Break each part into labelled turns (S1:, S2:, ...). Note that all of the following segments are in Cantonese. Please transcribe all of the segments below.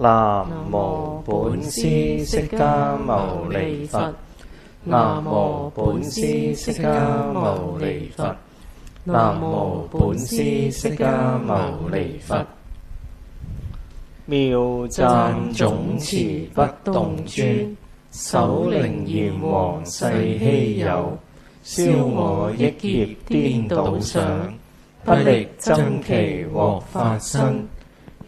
S1: 南無本師釋迦牟尼佛。南無本師釋迦牟尼佛。南無本師釋迦牟尼佛。妙讚總持不動尊，首楞嚴王世稀有，燒我億劫顛倒想，不力僧祇獲法身。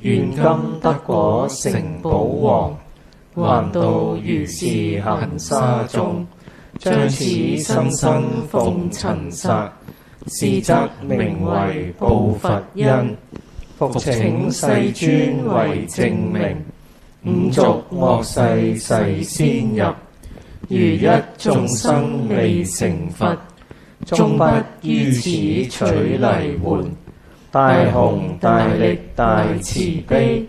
S1: 願今得果成寶王，還到如是行沙中，將此生身奉塵剎，是則名為報佛恩。復請世尊為證明，五濁惡世誓先入，如一眾生未成佛，終不於此取嚟換。大雄大力大慈悲，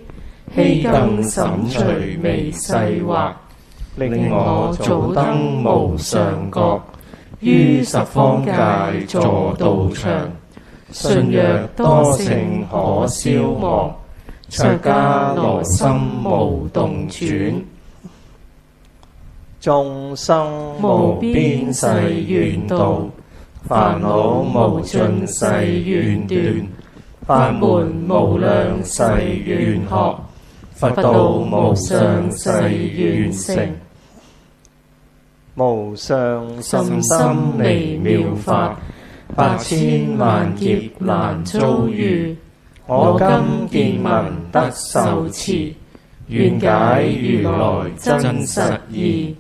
S1: 希更審除微細惑，令我早登無上覺，於十方界坐道場。信若多勝可消亡，卓迦羅心無動轉。眾生無邊誓願度，煩惱無盡誓願斷。法門無量誓願學，佛道無上誓願成。無上甚深微妙法，百千萬劫難遭遇。我今見聞得受持，願解如來真實義。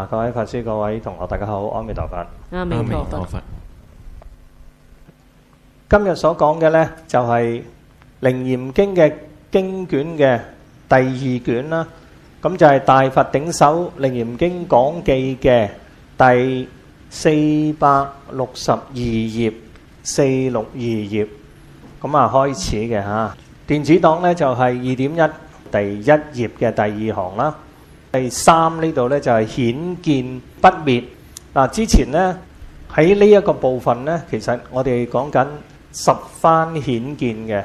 S1: 各位法師、各位同學，大家好，阿彌陀佛。
S2: 阿彌陀佛。
S1: 今日所講嘅呢，就係《楞嚴經》嘅經卷嘅第二卷啦。咁就係《大佛頂首楞嚴經講記》嘅第462頁、462頁。咁開始嘅嚇。電子檔呢就係2.1第一頁嘅第二行啦。第3呢度呢就係顯見不滅。之前呢喺呢一個部分呢，其實我哋講緊10番顯見嘅，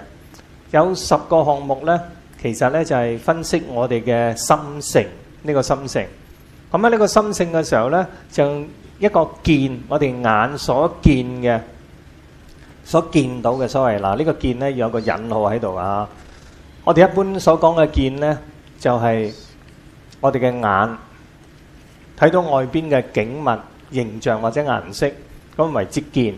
S1: 有10個項目呢，其實呢就係分析我哋嘅心性，呢個心性。咁喺呢個心性嘅時候呢，就一個見，我哋眼所見嘅，所見到嘅所謂呢個見呢有個引號喺度啊。我哋一般所講嘅見呢，就係我哋嘅眼睇到外邊嘅景物、形象或者顏色，咁為之見。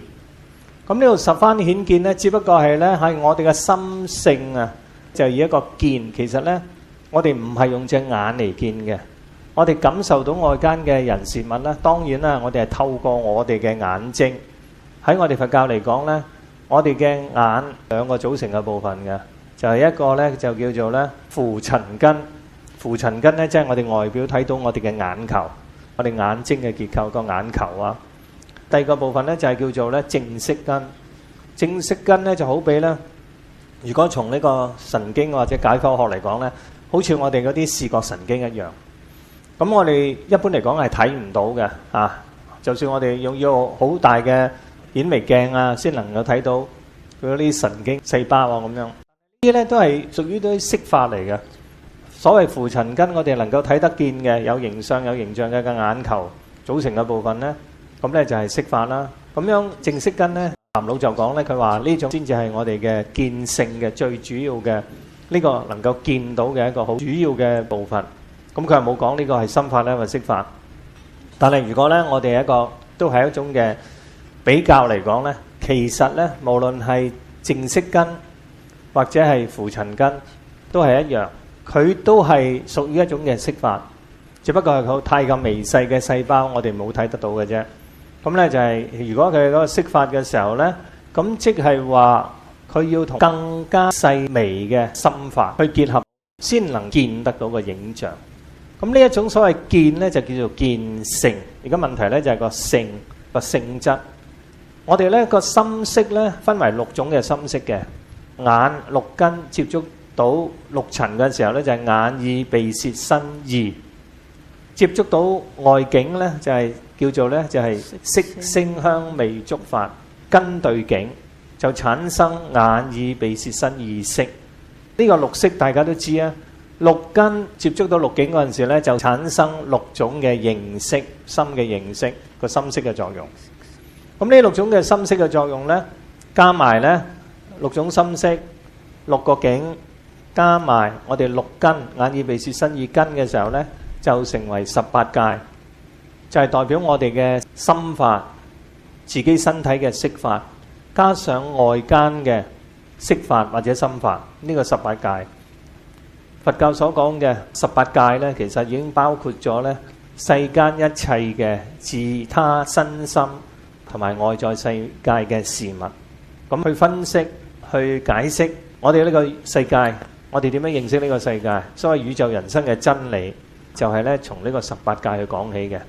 S1: 咁呢度10番顯見呢，只不過係呢喺我哋嘅心性啊，就以一個見。其實呢，我哋唔係用隻眼嚟見嘅，我哋感受到外間嘅人事物呢，當然啦，我哋係透過我哋嘅眼睛。喺我哋佛教嚟講呢，我哋嘅眼兩個組成嘅部分嘅，就係一個呢就叫做呢浮塵根。浮塵根呢，即係我哋外表睇到我哋嘅眼球，我哋眼睛嘅結構個眼球啊。第二個部分呢，就係叫做咧正色根。正色根呢，就好比呢，如果從呢個神經或者解剖學嚟講呢，好似我哋嗰啲視覺神經一樣。咁我哋一般嚟講係睇唔到嘅啊。就算我哋用要好大嘅顯微鏡啊，先能夠睇到佢嗰啲神經細胞啊咁樣。呢啲呢都係屬於啲色法嚟嘅。所謂浮塵根，我哋能夠睇得見嘅，有形相有形象嘅眼球組成嘅部分呢，咁呢就係色法啦。咁樣正色根呢，南老就講呢，佢話呢種先至係我哋嘅見性嘅最主要嘅呢個能夠見到嘅一個好主要嘅部分。咁佢係冇講呢個係心法呢，或色法。但係如果呢，我哋一個都係一種嘅比較嚟講呢，其實呢，無論係正色根或者係浮塵根，都係一樣，佢都係屬於一種嘅色法。只不過係佢太咁微細嘅細胞，我哋冇睇得到嘅啫。咁咧就係，如果佢嗰個色法嘅時候咧，咁即係話佢要同更加細微嘅心法去結合，先能見得到個影像。咁呢一種所謂見咧，就叫做見性。而家問題咧就係個性個性質。我哋咧個心識咧分為6種嘅心識嘅，眼6根接觸到6塵嘅時候咧，就係眼耳鼻舌身意。接觸到外境咧，就係叫做咧，就係色聲香味觸法根對境，就產生眼耳鼻舌身意識。呢個6識大家都知啊，六根接觸到六境嗰陣時咧，就產生六種嘅認識，心嘅認識，個心識嘅作用。咁呢六種嘅心識嘅作用咧，加埋咧六種心識、六個境，加埋我哋六根眼耳鼻舌身意根嘅時候咧，就成為18界，就係代表我哋嘅心法，自己身體嘅色法，加上外間嘅色法或者心法，呢個18界。佛教所講嘅18界咧，其實已經包括咗咧世間一切嘅自他身心同埋外在世界嘅事物。咁去分析、去解釋我哋呢個世界，我哋點樣認識呢個世界？所謂宇宙人生嘅真理，就係咧從呢個18界去講起嘅。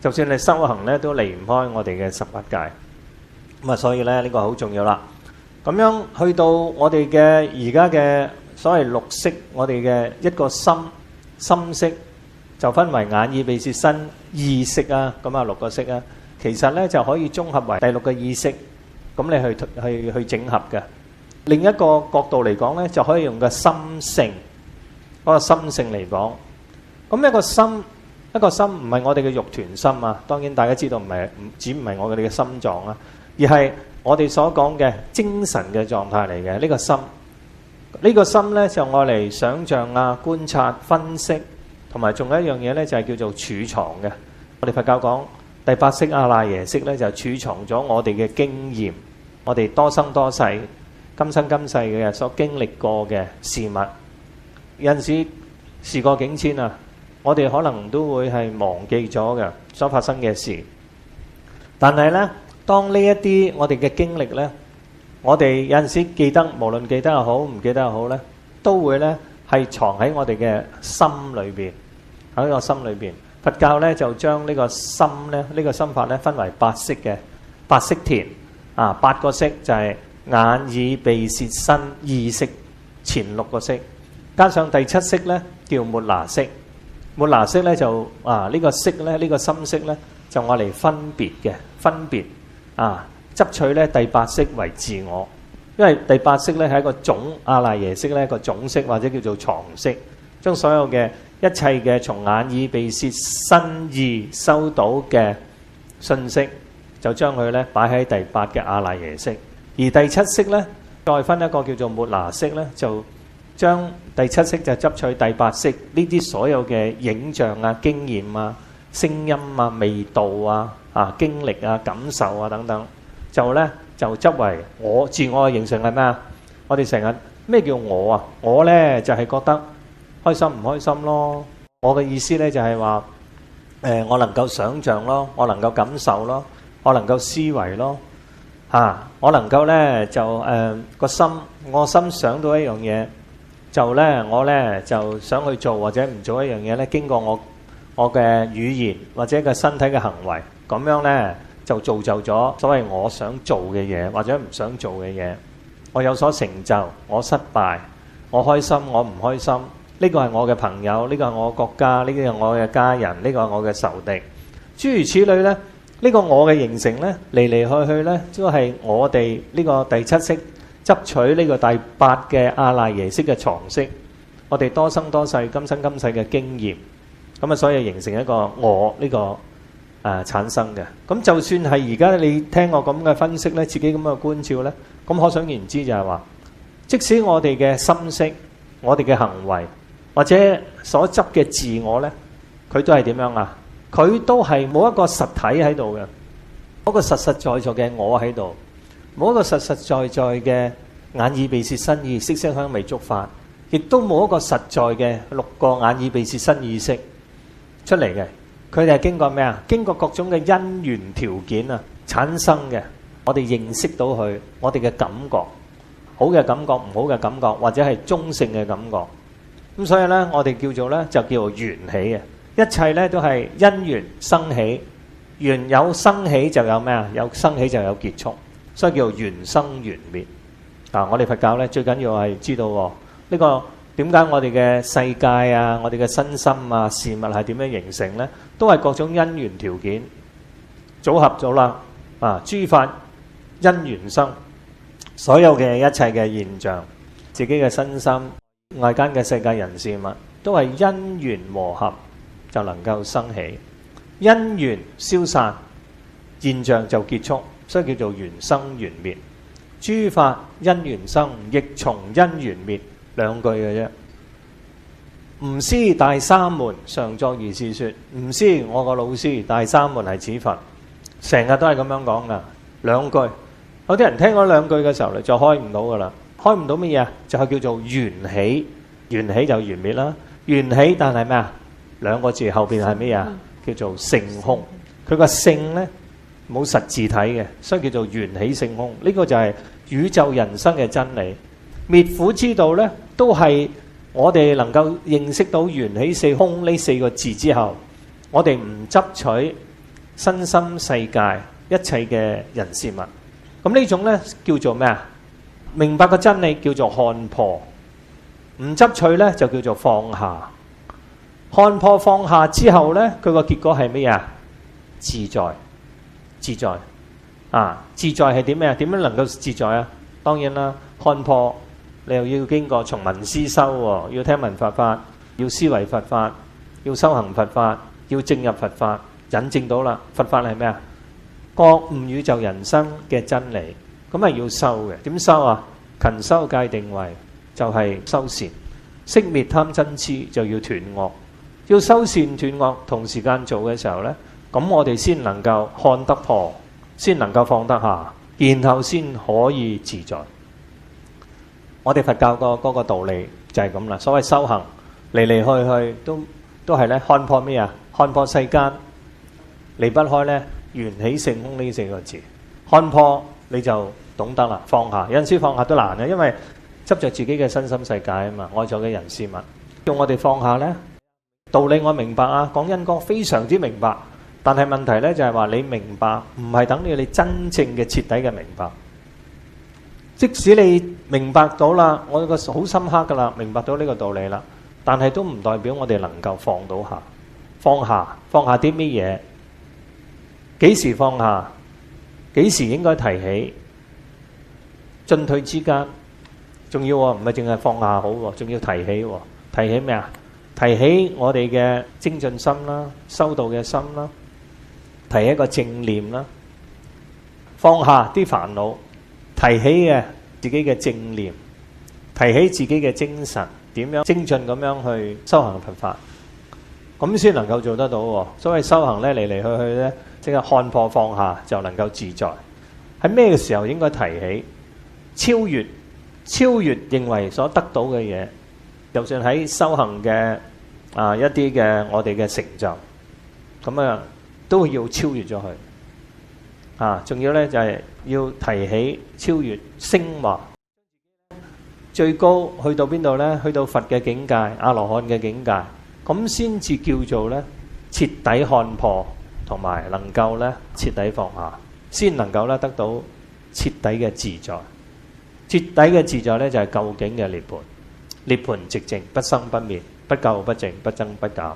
S1: 就算你修行咧，都離唔開我哋嘅18界。咁啊，所以咧呢個好重要啦。咁樣去到我哋嘅而家嘅所謂六識，我哋嘅一個心識就分為眼耳鼻舌身意識啊，咁啊六個識啊，其實咧就可以綜合為第六個意識，咁你去整合嘅。另一個角度嚟講咧，就可以用個心性，嗰個心性嚟講。咁一個心唔係我哋嘅肉團心啊，當然大家知道唔係我哋嘅心臟啊，而係我哋所講嘅精神嘅狀態嚟嘅呢個心。呢個心咧就愛嚟想像啊、觀察、分析，同埋仲有一樣嘢咧就係叫做儲藏嘅。我哋佛教講第八識阿賴耶識咧，就儲藏咗我哋嘅經驗，我哋多生多世、今生今世嘅所經歷過嘅事物。有陣時時過境遷啊，我哋可能都會係忘記咗嘅所發生嘅事。但係咧，當呢一啲我哋嘅經歷咧，我哋有陣時記得，無論記得又好，唔記得又好咧，都會咧係藏喺我哋嘅心裏邊，喺個心裏邊。佛教咧就將呢個心咧，呢個心法咧分為8識嘅8識田啊，8個識就係眼耳鼻舌身意識，前6個識，加上第7識咧叫末那識。末那識咧就呢個識咧，呢個心識咧就愛嚟分別啊。執取咧第8識為自我，因為第8識咧係一個總阿賴耶識咧，一個總識或者叫做藏識，將所有嘅一切嘅從眼耳鼻舌身意收到嘅信息，就將佢咧擺喺第8嘅阿賴耶識。而第7識咧再分一個叫做末那識咧，就將第7識就執取第8識呢啲所有嘅影像啊、經驗啊、聲音啊、味道啊、經歷啊、感受啊等等。就執為我自我嘅形成係咩啊？我哋成日咩叫我啊？我咧就係覺得開心唔開心咯。我嘅意思咧就係話我能夠想像咯，我能夠感受咯，我能夠思維咯我能夠咧就我心想到一樣嘢，就咧我咧就想去做或者唔做一樣嘢咧，經過我嘅語言或者個身體嘅行為，咁樣咧就造就咗所謂我想做嘅嘢或者唔想做嘅嘢。我有所成就，我失敗，我開心，我唔開心。呢個係我嘅朋友，呢個係我國家，呢個係我嘅家人，呢個係我嘅仇敵。諸如此類咧，呢個我嘅形成咧，嚟嚟去去咧，都係我哋呢個第7識執取呢個第8嘅阿賴耶識嘅藏識，我哋多生多世、今生今世嘅經驗，咁啊，所以形成一個我呢個產生嘅。咁就算係而家你聽我咁嘅分析咧，自己咁嘅觀照咧，咁可想而知就係話，即使我哋嘅心識、我哋嘅行為或者所執嘅自我咧，佢都係點樣啊？佢都係冇一個實體喺度嘅，冇一個實實在在嘅我喺度，冇一個實實在在嘅眼耳鼻舌身意色聲香味觸法，亦都冇一個實在嘅6個眼耳鼻舌身意識出嚟嘅。佢哋係經過咩啊？經過各種嘅因緣條件啊產生嘅。我哋認識到佢，我哋嘅感覺，好嘅感覺、唔好嘅感覺，或者係中性嘅感覺。咁所以咧，我哋叫做咧就叫做緣起嘅。一切咧都係因緣生起，緣有生起就有咩啊？有生起就有結束，所以叫做緣生緣滅。我哋佛教咧最緊要係知道呢個點解我哋嘅世界啊、我哋嘅身心啊、事物係點樣形成咧？都係各種因緣條件組合咗啦。諸法因緣生，所有嘅一切嘅現象，自己嘅身心。外間嘅世界人事物都係因緣和合就能夠生起，因緣消散，現象就結束，所以叫做緣生緣滅。諸法因緣生，亦從因緣滅，兩句嘅啫。吾師大三門，常作如是說。吾師，我個老師，大三門係指佛，成日都係咁樣講噶，兩句。有啲人聽嗰兩句嘅時候咧，就開唔到噶啦。開唔到乜嘢啊？就係叫做緣起，緣起就緣滅啦。緣起但係咩啊？兩個字後邊係咩啊？叫做性空。佢個性咧冇實字體嘅，所以叫做緣起性空。呢個就係宇宙人生嘅真理。滅苦之道咧，都係我哋能夠認識到緣起性空呢四個字之後，我哋唔執取身心世界一切嘅人事物。咁呢種咧叫做咩啊？明白個真理叫做看破，唔執取咧就叫做放下。看破放下之後咧，佢個結果係咩啊？自在，自在啊！自在係點咩啊？點樣能夠自在啊？當然啦，看破你又要經過從聞思修喎，要聽聞佛法，要思維佛法，要修行佛法，要證入佛法，引證到啦。佛法係咩啊？覺悟宇宙人生嘅真理，咁係要修嘅。點修啊？勤修戒定慧，就係修善，熄滅貪嗔痴，就要斷惡。要修善斷惡同時間做嘅時候呢，咁我哋先能夠看得破，先能夠放得下，然後先可以自在。我哋佛教嗰個道理就係咁啦。所謂修行嚟嚟去去都係咧看破咩啊？看破世間，離不開咧緣起性空呢四個字。看破你就懂得啦，放下。有陣時放下都難嘅，因為執着自己嘅身心世界啊嘛，外在嘅人事物。用我哋放下呢，道理我明白啊，講因果非常之明白。但係問題呢就係話你明白唔係等於你真正嘅徹底嘅明白。即使你明白到啦，我個好深刻噶啦，明白到呢個道理啦，但係都唔代表我哋能夠放到下。放下啲乜嘢？幾時放下？幾時應該提起？進退之間，仲要唔係淨係放下好，仲要提起。提起咩啊？提起我哋嘅精進心啦，修道嘅心啦，提起一個正念啦，放下啲煩惱。提起嘅自己嘅正念，提起自己嘅精神，點樣精進咁樣去修行佛法，咁先能夠做得到。所謂修行呢，嚟嚟去去呢，即係看破放下就能夠自在。喺咩嘅時候應該提起？超越認為所得到嘅嘢，就算喺修行嘅一啲嘅我哋嘅成就，咁啊都要超越咗佢。仲要呢就係要提起超越升華，最高去到邊度呢？去到佛嘅境界、阿羅漢嘅境界，咁先至叫做呢徹底看破，同埋能夠呢徹底放下，先能夠呢得到徹底嘅自在。徹底嘅自在呢就係究竟嘅涅槃，涅槃寂靜，不生不滅，不垢不淨，不增不減。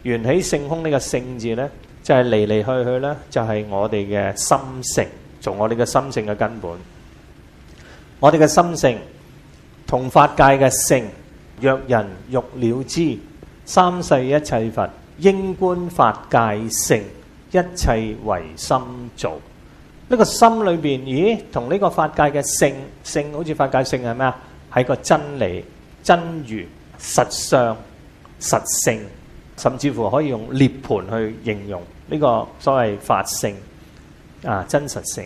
S1: 緣起性空呢個性字呢，就係嚟嚟去去呢，就係我哋嘅心性，做我哋嘅心性嘅根本。我哋嘅心性同法界嘅性，若人欲了知，三世一切佛，應觀法界性，一切唯心造。呢個心裏邊，咦，同呢個法界嘅性，好似法界性係咩啊？係個真理、真如、實相、實性，甚至乎可以用涅槃去形容呢個所謂法性真實性。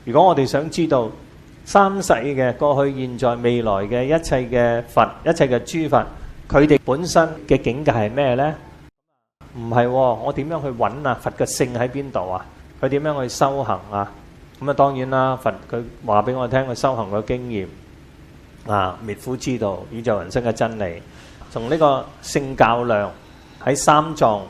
S1: 如果我哋想知道三世嘅過去、現在、未來嘅一切嘅佛、一切嘅諸佛，佢哋本身嘅境界係咩呢？唔係，我點樣去揾啊？佛嘅性喺邊度啊？佢點樣去修行啊？咁當然啦，佛佢話俾我聽佢修行嘅經驗滅苦之道、宇宙人生嘅真理，從呢個聖教量喺三藏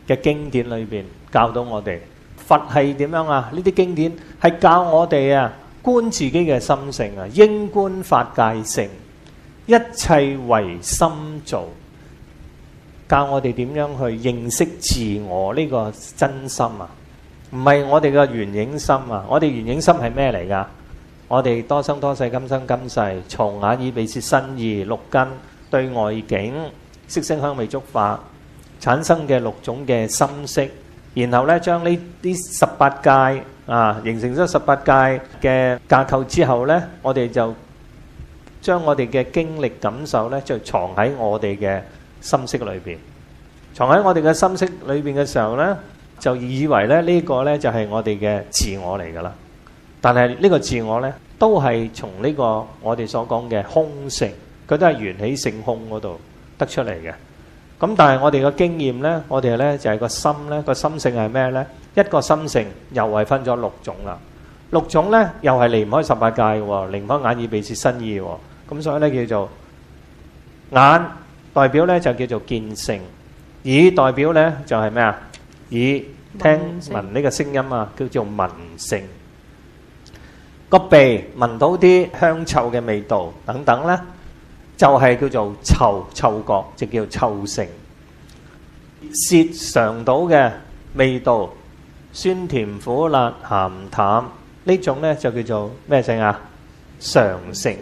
S1: 嘅經典裏邊教到我哋，佛係點樣啊？呢啲經典係教我哋觀自己嘅心性應觀法界性，一切唯心造，教我哋點樣去認識自我呢個真心唔係我哋嘅緣影心我哋緣影心係咩嚟噶？我哋多生多世，今生今世，從眼耳鼻舌身意六根對外境色聲香味觸法產生嘅六種嘅心識，然後咧將呢啲18界形成咗18界嘅架構之後咧，我哋就將我哋嘅經歷感受咧，就藏喺我哋嘅心識裏邊。藏喺我哋嘅心識裏邊嘅時候咧，就以為咧呢個咧就係我哋嘅自我嚟噶啦。但係呢個自我咧，都係從呢個我哋所講嘅空性，佢都係緣起性空嗰度得出嚟嘅。咁但係我哋嘅經驗咧，我哋咧就係個心咧，個心性係咩咧？一個心性又係分咗六種啦。六種咧又係離唔開18界喎，離唔開眼耳鼻舌身意喎。咁所以咧叫做眼代表咧就叫做見性，耳代表咧就係咩啊？耳聽聞呢個聲音啊，叫做聞性。個鼻聞到啲香臭嘅味道等等咧，就係叫做嗅覺，就叫臭性。舌嘗到嘅味道，酸甜苦辣鹹淡呢種咧就叫做咩性啊？嘗性。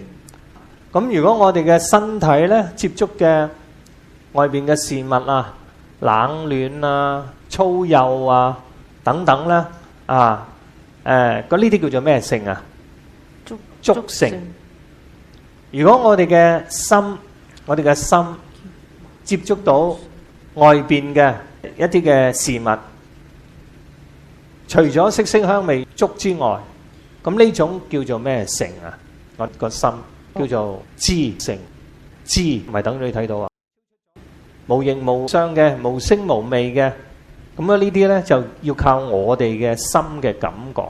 S1: 咁如果我哋嘅身體咧接觸嘅外邊嘅事物啊，冷暖啊、粗幼啊等等咧咁呢啲叫做咩性啊？觸性。如果我哋嘅心接觸到外邊嘅一啲嘅事物，除咗色聲香味觸之外，咁呢種叫做咩性啊？我個心叫做知性。知唔係等於你睇到啊，無形無相嘅，無聲無味嘅。咁啊呢啲咧就要靠我哋嘅心嘅感覺。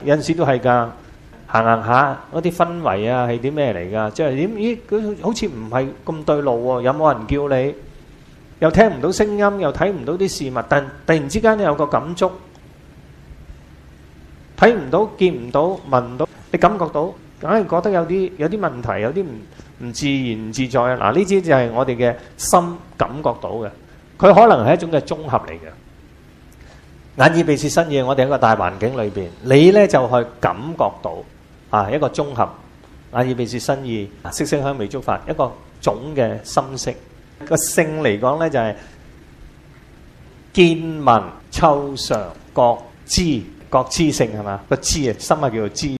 S1: 有陣時都係㗎。行下嗰啲氛圍啊，係啲咩嚟㗎？即係點？咦，佢好似唔係咁對路喎。有冇人叫你？又聽唔到聲音，又睇唔到啲事物，但突然之間你有個感觸，睇唔到、見唔到、聞唔到，你感覺到，梗係覺得有啲問題，有啲唔自然、唔自在啊！嗱，呢啲就係我哋嘅心感覺到嘅，佢可能係一種嘅綜合嚟嘅。眼耳鼻舌身意，我哋喺個大環境裏邊，你咧就去感覺到。一個綜合眼耳鼻舌身意色聲香味觸法一個總嘅心識。個性嚟講咧就係見聞嗅嘗覺知性係嘛？個知啊，心啊叫做知，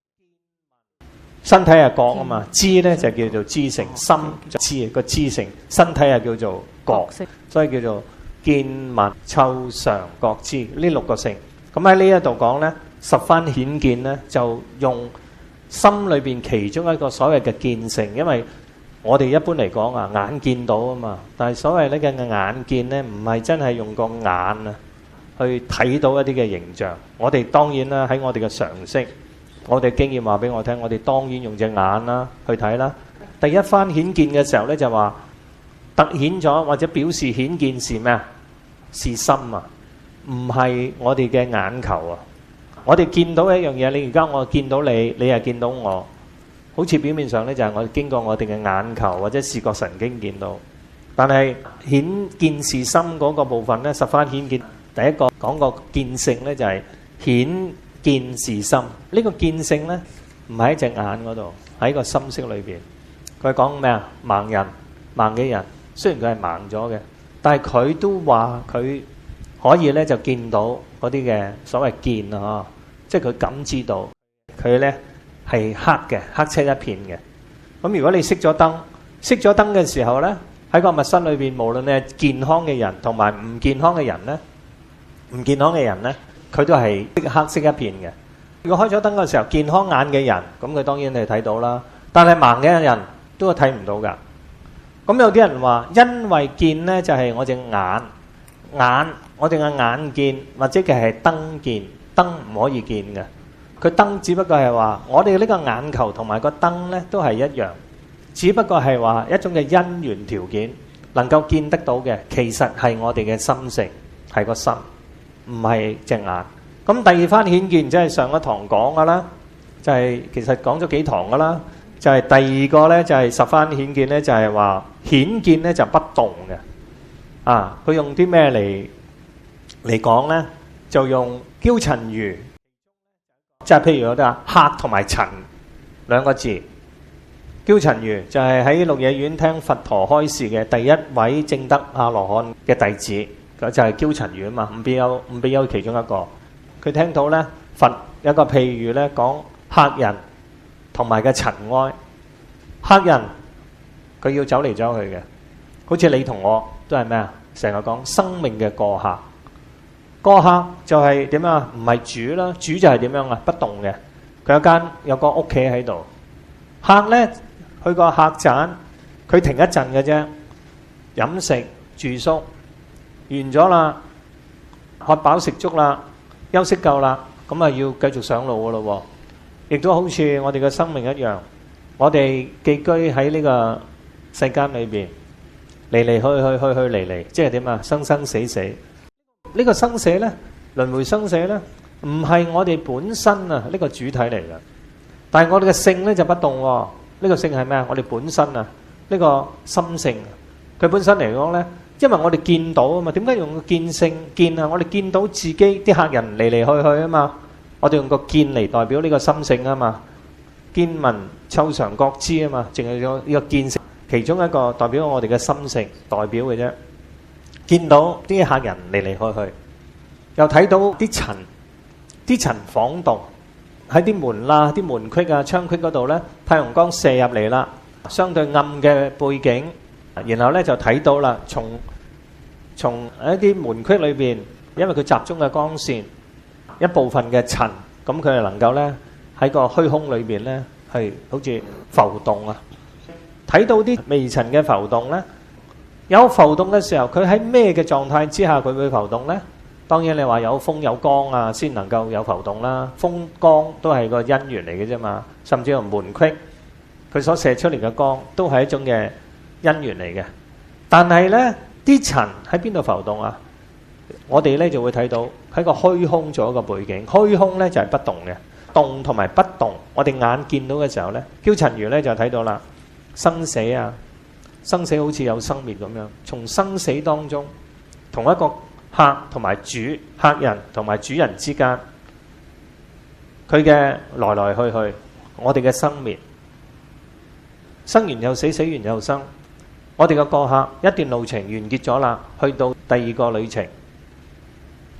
S1: 身體係覺啊嘛，知咧就叫做知性，心就知個知性，身體啊叫做覺，所以叫做見聞嗅嘗覺知呢六個性。咁喺呢一度講咧，十番顯見咧就用心裏邊其中一個所謂嘅見性，因為我哋一般嚟講啊，眼見到啊嘛，但係所謂呢嘅眼見咧，唔係真係用個眼啊去睇到一啲嘅形象。我哋當然啦，喺我哋嘅常識，我哋經驗話俾我聽，我哋當然用隻眼啦去睇啦。第一番顯見嘅時候咧，就話突顯咗或者表示顯見是咩啊？是心啊，唔係我哋嘅眼球啊。我哋見到一樣嘢，你而家我見到你，你又見到我，好似表面上咧就係我經過我哋嘅眼球或者視覺神經見到，但係顯見是心嗰個部分咧，十番顯見第一個講個見性咧就係顯見是心。呢個見性咧唔喺隻眼嗰度，喺個心識裏邊。佢講咩啊？盲嘅人，雖然佢係盲咗嘅，但係佢都話佢可以咧就見到嗰啲嘅所謂見啊，即係佢感知到佢咧係黑嘅，黑漆一片嘅。咁如果你熄咗燈嘅時候咧，喺個密室裏邊，無論你係健康嘅人同埋唔健康嘅人咧，佢都係黑色一片嘅。如果開咗燈嘅時候，健康眼嘅人，咁佢當然係睇到啦。但係盲嘅人都係睇唔到噶。咁有啲人話，因為見咧就係我隻眼，我哋嘅眼見或者嘅係燈見，燈唔可以見嘅。佢燈只不過係話，我哋呢個眼球同埋個燈咧都係一樣，只不過係話一種嘅因緣條件能夠見得到嘅，其實係我哋嘅心性，係個心，唔係隻眼。咁第二番顯見即係上一堂講噶啦，就係其實講咗幾堂噶啦，就係第二個咧就係十番顯見咧，就係話顯見咧就不動嘅。佢用啲咩嚟講咧？就用憍塵如，即係譬如我哋話客同埋塵兩個字。憍陳如就係喺鹿野苑聽佛陀開示嘅第一位證得阿羅漢嘅弟子，就係憍陳如啊嘛，五比丘其中一個。佢聽到咧佛有個譬喻咧，講客人同埋嘅塵埃。客人佢要走嚟走去嘅，好似你同我都係咩啊？成日講生命嘅過客。過客就係點啊？唔係主啦，主就係點樣啊？不動嘅。佢有個屋企喺度。客咧去個客棧，佢停一陣嘅啫，飲食住宿完咗啦，喝飽食足啦，休息夠啦，咁啊要繼續上路噶咯喎。亦都好似我哋嘅生命一樣，我哋寄居喺呢個世間裏邊，嚟嚟去嚟嚟，即係點啊？生生死死。呢個生死咧，輪迴生死咧，唔係我哋本身啊呢個主體嚟嘅，但係我哋嘅性咧就不動喎。呢個性係咩啊？我哋本身啊，呢個心性，佢本身嚟講咧，因為我哋見到啊嘛。點解用個見性見啊？我哋見到自己啲客人嚟嚟去去啊嘛，我哋用個見嚟代表呢個心性啊嘛。見聞嗅嘗覺知啊嘛，淨係用呢個見性，其中一個代表我哋嘅心性代表嘅啫。見到啲客人嚟嚟去去，又睇到啲塵晃動。喺啲門啦、啲門隙啊、窗隙嗰度咧，太陽光射入嚟啦，相對暗嘅背景，然後咧就睇到啦，從一啲門隙裏邊，因為佢集中嘅光線，一部分嘅塵，咁佢就能夠咧喺個虛空裏邊咧係好似浮動啊。睇到啲微塵嘅浮動咧，有浮動嘅時候，佢喺咩嘅狀態之下佢會浮動咧？當然你話有風有光啊，先能夠有浮動啦。風光都係個因緣嚟嘅啫嘛，甚至乎門隙佢所射出嚟嘅光都係一種嘅因緣嚟嘅。但係咧啲塵喺邊度浮動啊？我哋咧就會睇到喺個虛空做一個背景，虛空咧就係不動嘅，動同埋不動，我哋眼見到嘅時候咧，憍陳如咧就睇到啦，生死啊，生死好似有生滅咁樣，從生死當中同一個客同埋主，客人同埋主人之間，佢嘅來來去去，我哋嘅生滅，生完又死，死完又生。我哋嘅過客一段路程完結咗啦，去到第二個旅程。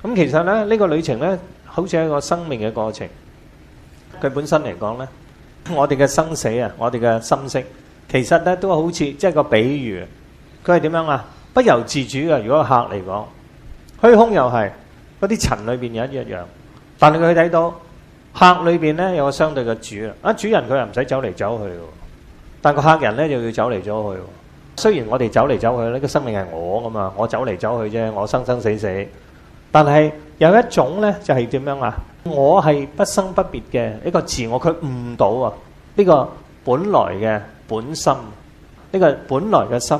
S1: 咁其實咧，呢個旅程咧，好似係一個生命嘅過程。佢本身嚟講咧，我哋嘅生死啊，我哋嘅心識，其實咧都好似即係個比喻。佢係點樣啊？不由自主嘅。如果客嚟講，虛空又係嗰啲塵裏邊有一樣，但係佢睇到客裏邊咧有個相對嘅主啊，主人佢又唔使走嚟走去嘅，但個客人咧就要走嚟走去。雖然我哋走嚟走去，呢個生命係我噶嘛，我走嚟走去啫，我生生死死。但係有一種咧就係點樣啊？我係不生不滅嘅一個自我，佢悟到啊呢個本來嘅本心，呢個本來嘅心，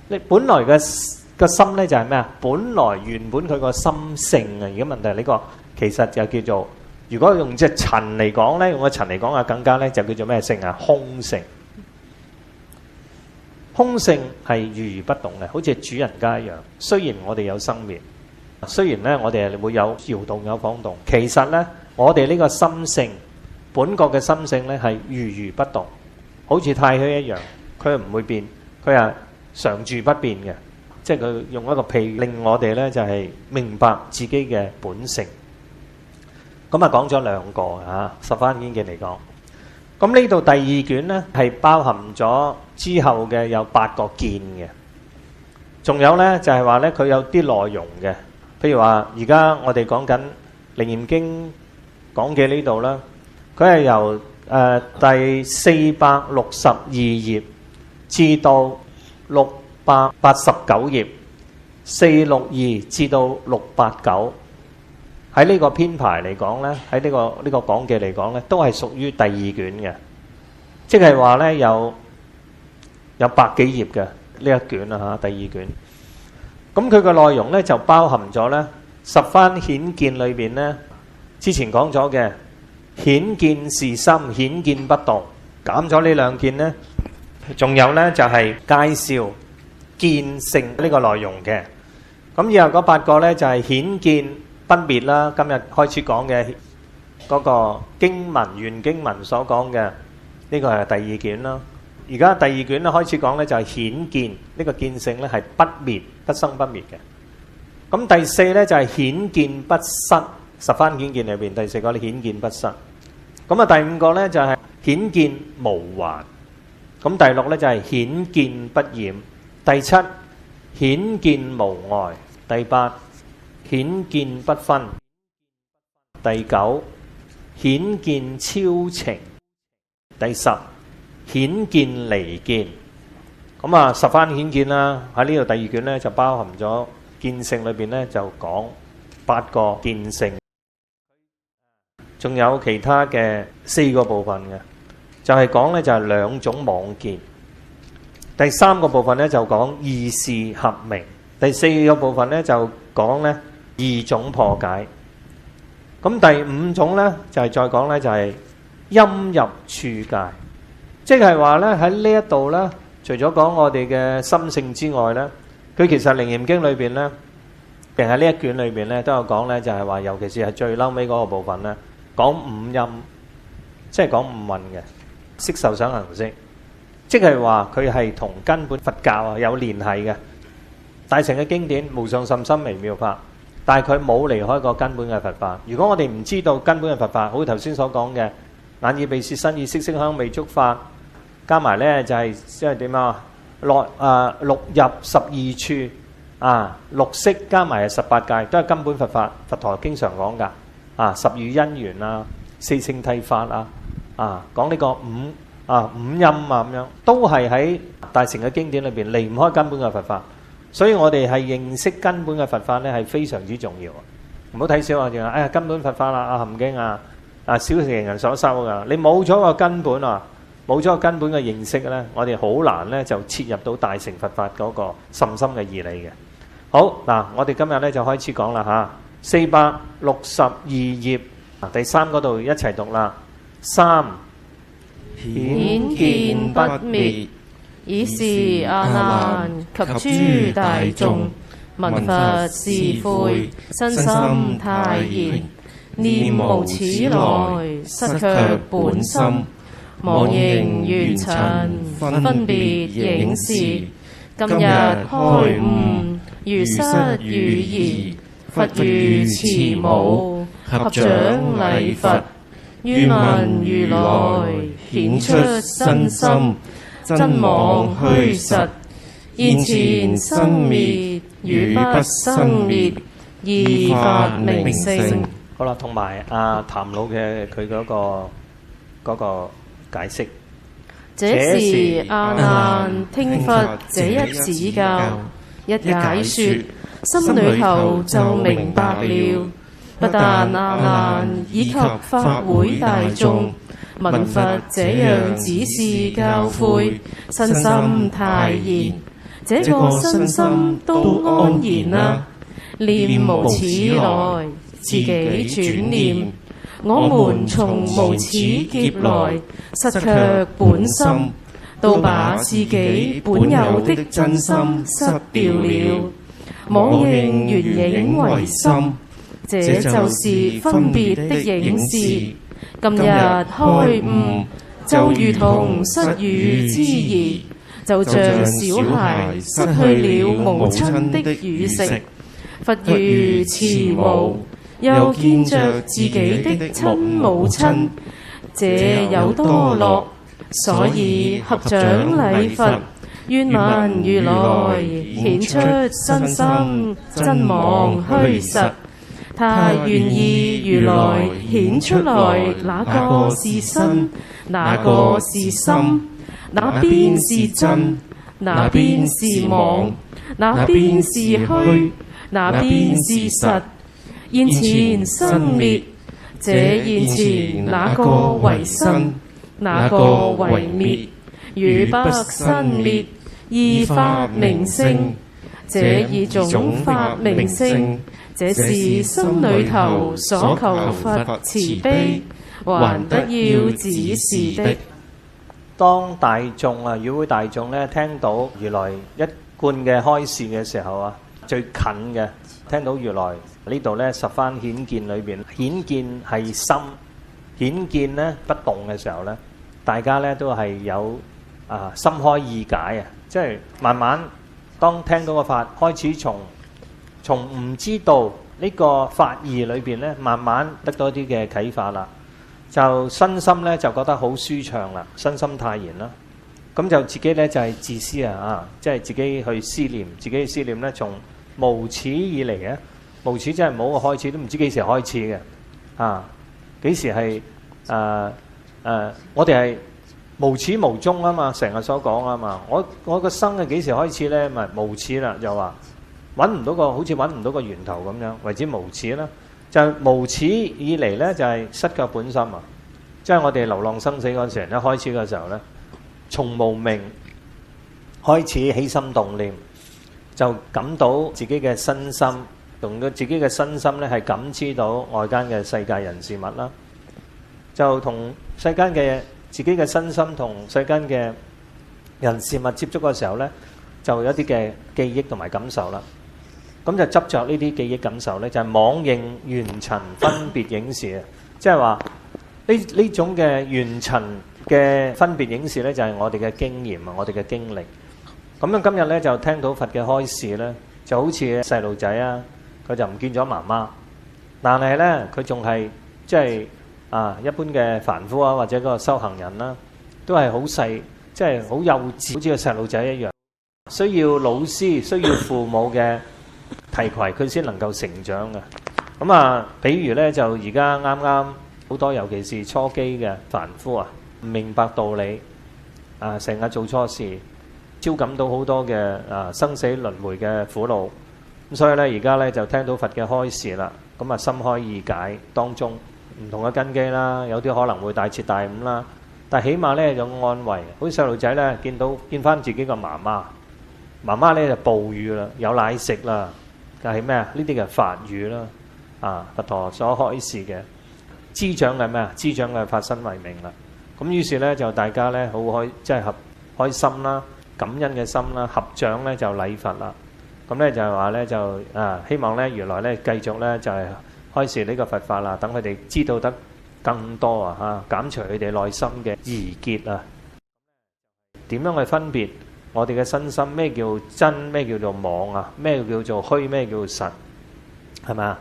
S1: 你本來嘅個心咧就係咩啊？本來原本佢個心性啊，而家問題係呢個其實就叫做，如果用隻塵嚟講咧，用個塵嚟講啊，更加咧就叫做咩性啊？空性。空性係如如不動嘅，好似主人家一樣。雖然我哋有生滅，雖然咧我哋會有搖動有晃動，其實咧我哋呢個心性本覺嘅心性咧係如如不動，好似太虛一樣，佢唔會變，佢係常住不變嘅。即係佢用一個譬喻令我哋咧就係明白自己嘅本性。咁啊講咗兩個啊，十番經嘅嚟講。咁呢度第二卷咧係包含咗之後嘅有8個見嘅，仲有咧就係話咧佢有啲內容嘅，譬如話而家我哋講緊《楞嚴經》講嘅呢度啦，佢係由第462頁至到689頁，462至到689。喺呢個編排嚟講咧，喺呢個講記嚟講咧，都係屬於第二卷嘅，即係話咧有100幾頁嘅呢一卷啊嚇，第二卷。咁佢個內容咧就包含咗咧十番顯見裏邊咧，之前講咗嘅顯見是心，顯見不動，減咗呢兩件咧，仲有咧就係介紹見性呢個內容嘅。咁以後嗰8個咧就係顯見不滅啦，今日開始講嘅嗰個經文原經文所講嘅呢個係第二卷啦。而家第二卷咧開始講咧就係顯見，呢個見性咧係不滅、不生不滅嘅。咁第四咧就係顯見不失，十番顯見裏邊第四個咧顯見不失。咁啊第五個咧就係顯見無還。咁第六咧就係顯見不染。第七顯見無礙。第八顯見不分。第九顯見超情。第十顯見離見。咁啊十番顯見啦，喺呢度第二卷咧就包含咗見性裏邊咧就講8個見性，仲有其他嘅4個部分嘅，就係講咧就係2種妄見。第3個部分咧就講二事合明。第4個部分咧就講咧2種破解。咁第5種咧就係再講咧就係陰入處界，即係話咧喺呢一度咧，除咗講我哋嘅心性之外咧，佢其實《楞嚴經》裏邊咧，定係呢一卷裏邊咧，都有講咧，就係話，尤其是係最嬲尾嗰個部分咧，講五陰，即係講五蘊嘅色受想行識，即係話佢係同根本佛教啊有聯繫嘅。大乘嘅經典無上甚深微妙法，但係佢冇離開過根本嘅佛法。如果我哋唔知道根本嘅佛法，好似頭先所講嘅眼耳鼻舌身意識色香味觸法，加埋咧就係即係點啊？六入12處啊，6識加埋係18界，都係根本佛法。佛陀經常講噶啊，10遇因緣啊，4聖諦法啊，講呢個五陰啊咁樣，都係喺大乘嘅經典裏邊離唔開根本嘅佛法。所以我哋係認識根本嘅佛法咧，係非常之重要。唔好睇小我哋話，哎呀根本佛法啦，含經小乘人所修噶，你冇咗個根本啊！冇咗個根本嘅認識咧，我哋好難咧就切入到大乘佛法嗰個甚深嘅義理嘅。好嗱，我哋今日咧就開始講啦嚇。462頁第3嗰度一齊讀啦。3
S2: 顯見不滅，以是阿難及諸大眾，聞佛是悔，身心泰然，念無始來，失卻本心。妄形緣塵，分別影事。今日開悟，如失如疑。佛如慈母，合掌禮佛。於聞如來，顯出身心。真妄虛實，現前生滅，與不生滅，依法明性。
S1: 好啦，同埋阿譚老嘅佢嗰個解釋，
S2: 這時阿難聽佛這一指教，一解說，心裏頭就明白了。不但阿難以及法會大眾，聞佛這樣指示教誨，身心泰然，這個身心都安然啦。念無始來，自己轉念。我們從無始劫來，失卻本心，都把自己本有的真心失掉了。妄認緣影為心，這就是分別的影事。今日開悟，就如同失乳之兒，就像小孩失去了母親的乳食。佛如慈母，又見着自己的親母親，這有多樂，所以合掌禮佛，願聞如來顯出身心，真妄虛實。他願意如來顯出來，哪個是身，哪個是心，哪邊是真，哪邊是妄，哪邊是虛，哪邊是實。現前生滅，這現前哪個為生，哪個為滅？如不生滅，依法明性。這二種法明性，這是心裏頭所求佛慈悲，還得要指示的。
S1: 當大眾與會大眾咧聽到如來一貫嘅開示嘅時候啊，最近嘅聽到如來呢度咧十番顯見裏邊，顯見係心，顯見咧不動嘅時候咧，大家咧都係有心開意解啊，即係慢慢當聽到個法，開始從唔知道呢個法義裏邊咧，慢慢得到一啲嘅啟發啦，就身心咧就覺得好舒暢啦，身心泰然啦。咁就自己咧就係自私即係自己去思念，自己嘅思念咧從無始以嚟嘅，無始真係冇個開始，都唔知幾時開始嘅幾時係我哋係無始無終啊嘛，成日所講啊嘛。我個生係幾時開始咧？咪無始啦，就話揾唔到好似揾唔到個源頭咁樣，為之無始啦。就無始以嚟咧，就係失卻本心啊！即係我哋流浪生死嗰陣時，一開始嘅時候咧，從無明開始起心動念，就感到自己嘅身心，同到自己嘅身心咧係感知到外間嘅世界人事物啦，就同世間嘅自己嘅身心同世間嘅人事物接觸嘅時候咧，就有一啲嘅記憶同埋感受啦。咁就執着呢啲記憶感受咧，就係妄認緣塵分別影視啊！即係話呢種嘅緣塵嘅分別影視咧，就係我哋嘅經驗啊，我哋嘅經歷。咁樣今日咧就聽到佛嘅開示咧，就好似細路仔啊，佢就唔見咗媽媽，但係咧佢仲係即係一般嘅凡夫啊，或者嗰個修行人啦，都係好細，即係好幼稚，好似個細路仔一樣，需要老師、需要父母嘅提攜，佢先能夠成長嘅。咁比如咧就而家啱啱好多，尤其是初機嘅凡夫唔明白道理成日做錯事，招感到好多嘅生死輪迴嘅苦惱。咁所以咧而家咧就聽到佛嘅開示啦，咁心開意解當中唔同嘅根基啦，有啲可能會大徹大悟啦，但係起碼咧有安慰。好似細路仔咧見翻自己個媽媽，媽媽咧就哺乳啦，有奶食啦，就係咩啊？呢啲嘅法語啦，佛陀所開示嘅滋長嘅咩啊？滋長嘅法身為名啦。咁於是咧就大家咧好開心啦，感恩嘅心啦，合掌咧就禮佛啦。咁咧就係話咧就希望咧原來咧繼續咧就係開示呢個佛法啦，等佢哋知道得更多減除佢哋內心嘅疑結啊。點樣去分別我哋嘅身心？咩叫真？咩叫做妄啊？咩叫做虛？咩叫做實？係咪啊？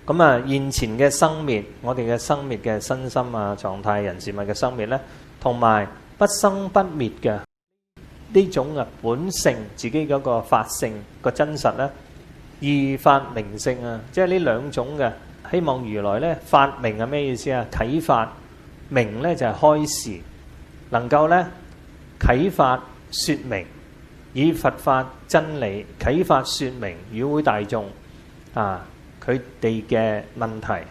S1: 咁現前嘅生滅，我哋嘅生滅嘅身心狀態、人事物嘅生滅咧，同埋不生不滅嘅呢種本性，自己嗰個法性個真實咧，二法明性即係呢兩種嘅。希望如來咧發明係咩意思啊？啟發明咧就係開示，能夠咧啟發說明，以佛法真理啟發說明與會大眾佢哋嘅問題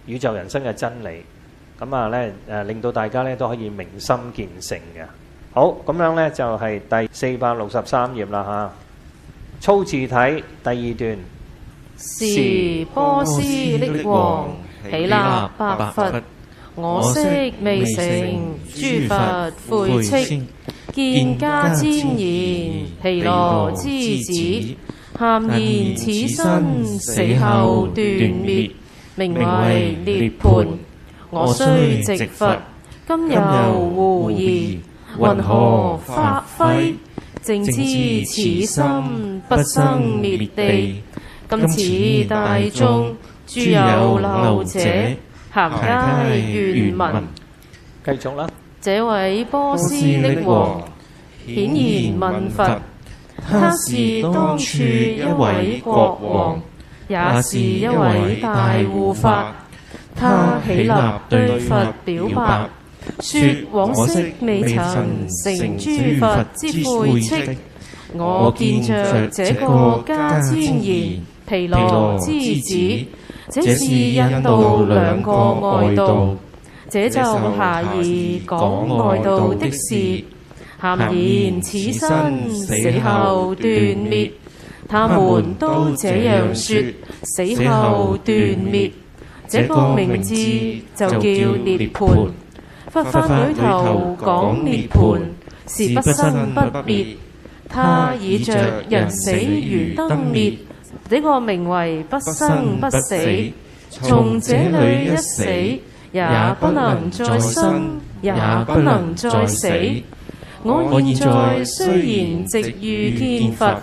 S1: 宇宙人生嘅真理，咁令到大家咧都可以明心見性嘅。好，咁樣咧就係第463頁啦粗字體第二段。
S2: 時波斯匿王起立白佛，我昔未成諸佛悔戚，見迦旃延毗羅之子，喊言此身死後斷滅，名為涅槃。我雖值佛，今又狐疑，云何發揮？正知此心不生滅地。今此大眾諸有漏者，咸皆願聞。
S1: 繼續啦。
S2: 這位波斯匿王顯然問佛，他是當處一位國王，也是一位大護法。他起立對佛表白，說往昔未曾成諸佛之悔戚。我見着這個迦旃延毗羅之子，這是印度兩個外道，這就下意講外道的事，咸言此身死後斷滅，他們都這樣說，死後斷滅，這個名字就叫涅槃。佛法裏頭講涅槃是不生不滅，他以着人死如燈滅，這個名為不生不死。從這裏一死，也不能再生，也不能再死。我現在雖然直遇見佛，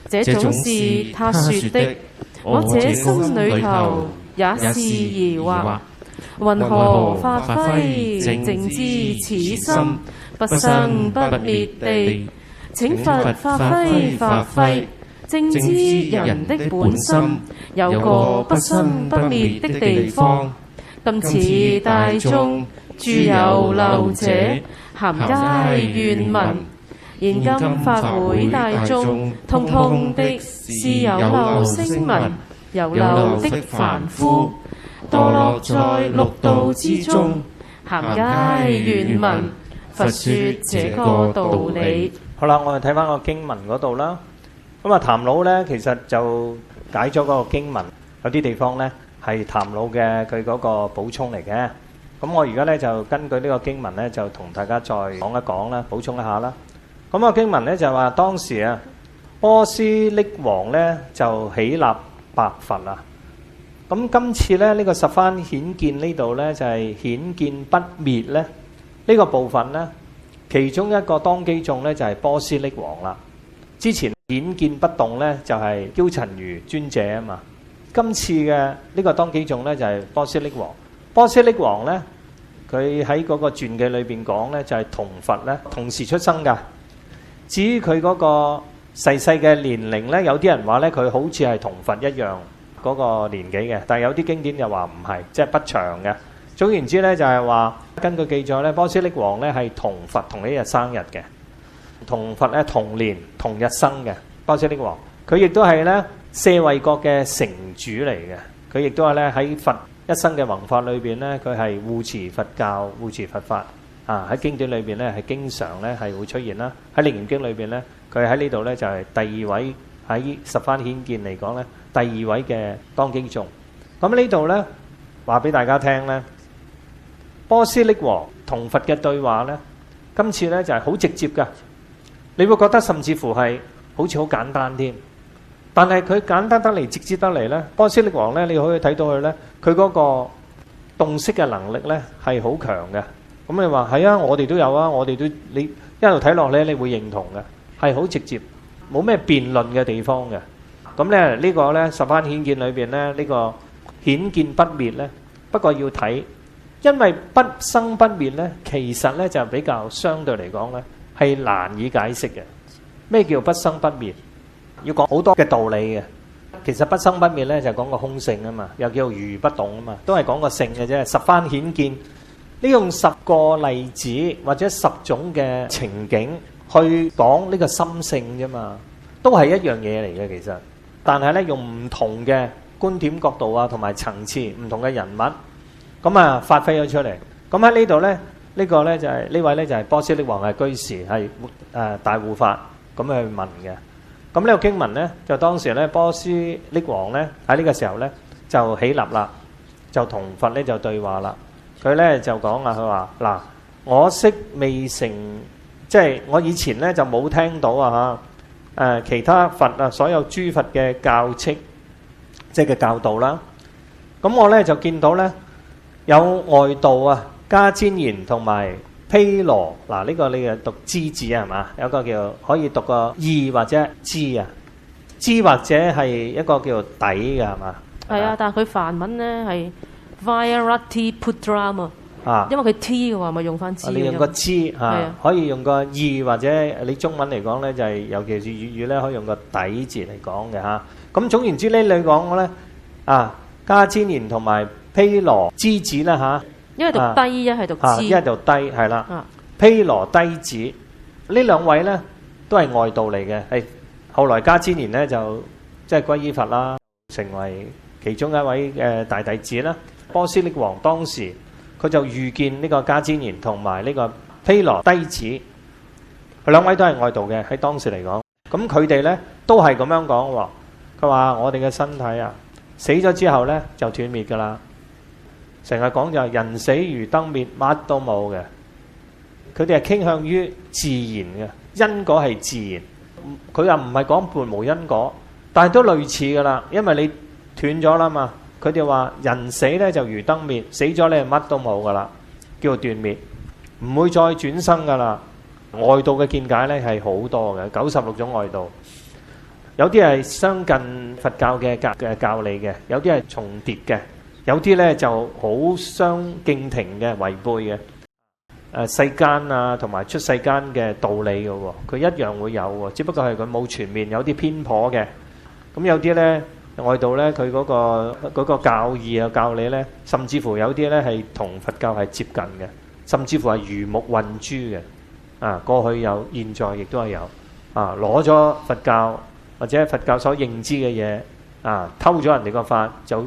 S2: 這種是他說的，我這心裏頭也是疑惑。云何發揮正知此心，不生不滅地？請佛發揮正知人的本心，有個不生不滅的地方。今次大眾諸有漏者，咸皆願聞。現今法會大眾，通通的是有漏聲聞，有漏的凡夫，墮落在六道之中，咸皆願聞。佛說這個道理。
S1: 好啦，我哋睇翻個經文嗰度啦。咁啊，譚老咧其實就解咗嗰個經文，有啲地方咧係譚老嘅佢嗰個補充嚟嘅。咁我而家咧就根據呢個經文咧，就同大家再講一講啦，補充一下啦。咁個經文咧就話當時啊，波斯匿王咧就起立白佛啊。咁今次咧呢個十番顯見呢度咧就係顯見不滅咧呢個部分咧，其中一個當機眾咧就係波斯匿王啦。之前顯見不動咧就係憍陳如尊者啊嘛。今次嘅呢個當機眾咧就係波斯匿王。波斯匿王咧佢喺嗰個傳記裏邊講咧就係同佛咧同時出生噶。至於佢嗰個逝世嘅年齡咧，有啲人話咧佢好似係同佛一樣嗰個年紀嘅，但係有啲經典就話唔係，即係不長嘅。總言之咧就係話根據記載咧，波斯匿王咧係同佛同一日生日嘅，同佛咧同年同日生嘅。波斯匿王佢亦都係咧舍衛國嘅城主嚟嘅，佢亦都係咧喺佛一生嘅宏法裏邊咧，佢係護持佛教、護持佛法啊。喺經典裏邊咧係經常咧係會出現啦。喺《楞嚴經》裏邊咧，佢喺呢度咧就係第二位喺十番顯見嚟講咧，第二位嘅當機眾。咁呢度咧話俾大家聽咧，波斯匿王同佛嘅對話咧，今次咧就係好直接噶，你會覺得甚至乎係好似好簡單添。但係佢簡單得嚟，直接得嚟咧，波斯匿王咧，你可以睇到佢咧，佢嗰個洞悉嘅能力咧係好強嘅。咁你話係啊，我哋都有啊，我哋都你一路睇落咧，你會認同嘅，係好直接，冇咩辯論嘅地方嘅。咁咧呢個咧十番顯見裏邊咧呢個顯見不滅咧，不過要睇，因為不生不滅咧，其實咧就比較相對嚟講咧係難以解釋嘅。咩叫不生不滅？要講好多嘅道理嘅。其實不生不滅咧就講個空性啊嘛，又叫如不動啊嘛，都係講個性嘅啫。十番顯見呢用10個例子或者10種嘅情景去講呢個心性啫嘛，都係一樣嘢嚟嘅其實。但係咧用唔同嘅觀點角度啊，同埋層次唔同嘅人物，咁啊發揮咗出嚟。咁喺呢度咧，呢個咧就係呢位咧就係波斯匿王嘅居士，係大護法咁去問嘅。咁呢個經文咧，就當時咧波斯匿王咧喺呢個時候咧就起立啦，就同佛咧就對話啦。佢咧就講啦，佢話嗱，我昔未成，即係我以前咧就冇聽到啊嚇其他佛啊，所有諸佛嘅教斥，即係嘅教導啦。咁我咧就見到咧有外道啊，迦旃延同埋毗羅，嗱呢個你嘅讀支字係嘛？有個叫可以讀個意或者支啊，支或者係一個叫底嘅係嘛？
S2: 係啊，但係佢梵文咧係 Vairati Putra
S1: 啊，
S2: 因為佢 T 嘅話咪用翻支。
S1: 你用個支嚇，可以用個意或者你中文嚟講咧就係尤其是粵語咧可以用個底字嚟講嘅嚇。咁總言之呢你講咧啊，迦旃延同埋毗羅支子啦嚇。
S2: 因為讀低，一係讀支，
S1: 一係讀低，係啦。毗羅低子呢兩位咧都係外道嚟嘅，係後來迦旃延咧就即係歸依佛啦，成為其中一位大弟子啦。波斯匿王當時佢就遇見呢個迦旃延同埋呢個毗羅低子，佢兩位都係外道嘅喺當時嚟講。咁佢哋咧都係咁樣講喎，佢話我哋嘅身體啊死咗之後咧就斷滅㗎啦。成日講就係人死如燈滅，乜都冇嘅。佢哋係傾向於自然嘅，因果係自然。佢又唔係講半無因果，但係都類似噶啦。因為你斷咗啦嘛。佢哋話人死咧就如燈滅，死咗你係乜都冇噶啦，叫做斷滅。唔會再轉生噶啦。外道嘅見解呢係好多嘅，96種外道，有啲係相近佛教嘅教理嘅，有啲係重疊嘅，有啲呢就好相徑庭嘅，違背嘅。世間啊同埋出世間嘅道理嘅喎，佢一樣會有喎，只不過係佢冇全面，有啲偏頗嘅。咁有啲呢外道呢，佢嗰個教義啊教理呢，甚至乎有啲呢係同佛教係接近嘅，甚至乎係魚目混珠嘅。過去有，現在亦都係有。攞咗佛教或者佛教所認知嘅嘢，偷咗人哋個法就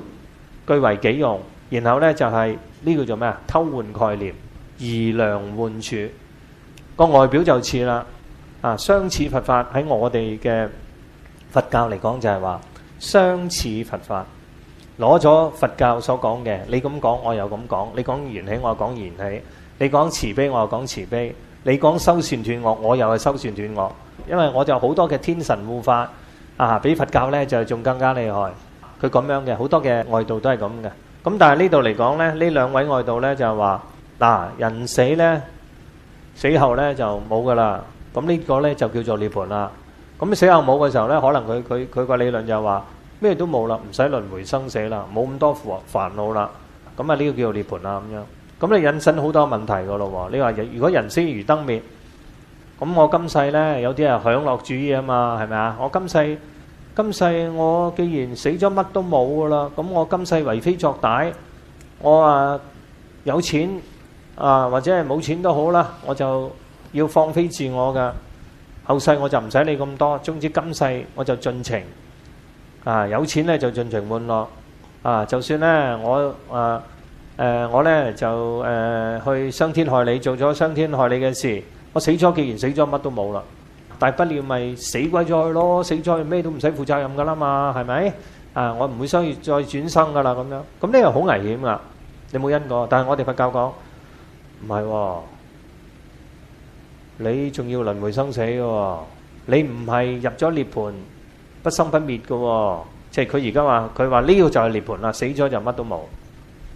S1: 據為己用，然後呢就係呢個叫咩啊？偷換概念，以量換處，個外表就似啦。相似佛法喺我哋嘅佛教嚟講就係話相似佛法，攞咗佛教所講嘅，你咁講我又咁講，你講緣起我又講緣起，你講慈悲我又講慈悲，你講修善斷惡我又係修善斷惡，因為我就好多嘅天神護法比佛教呢就仲更加厲害。佢咁樣嘅，好多嘅外道都係咁嘅。咁但係呢度嚟講呢，呢兩位外道呢就係話人死呢，死後呢就冇噶啦，咁呢個呢就叫做涅槃啦。咁死後冇嘅時候呢，可能佢個理論就話咩都冇啦，唔使輪迴生死啦，冇咁多煩惱啦，咁呢個叫做涅槃啦咁樣。咁你引申好多問題噶咯喎。你話如果人死如燈滅，咁我今世呢，有啲係享樂主義啊嘛，係咪啊？我今世我既然死咗乜都冇噶啦，咁我今世為非作歹，我有錢或者係冇錢都好啦，我就要放飛自我噶。後世我就唔使理咁多，總之今世我就盡情有錢呢就盡情玩樂就算呢我呢就去傷天害理，做咗傷天害理嘅事，我死咗既然死咗乜都冇啦，大不了咪死鬼咗去咯，死咗去咩都唔使負責任噶啦嘛，係咪我唔會再轉生噶啦咁樣。咁呢個好危險噶，你冇因果。但係我哋佛教講唔係喎，你仲要輪迴生死嘅喎，你唔係入咗涅槃不生不滅嘅喎，即係佢而家話佢話呢個就係涅槃啦，死咗就乜都冇。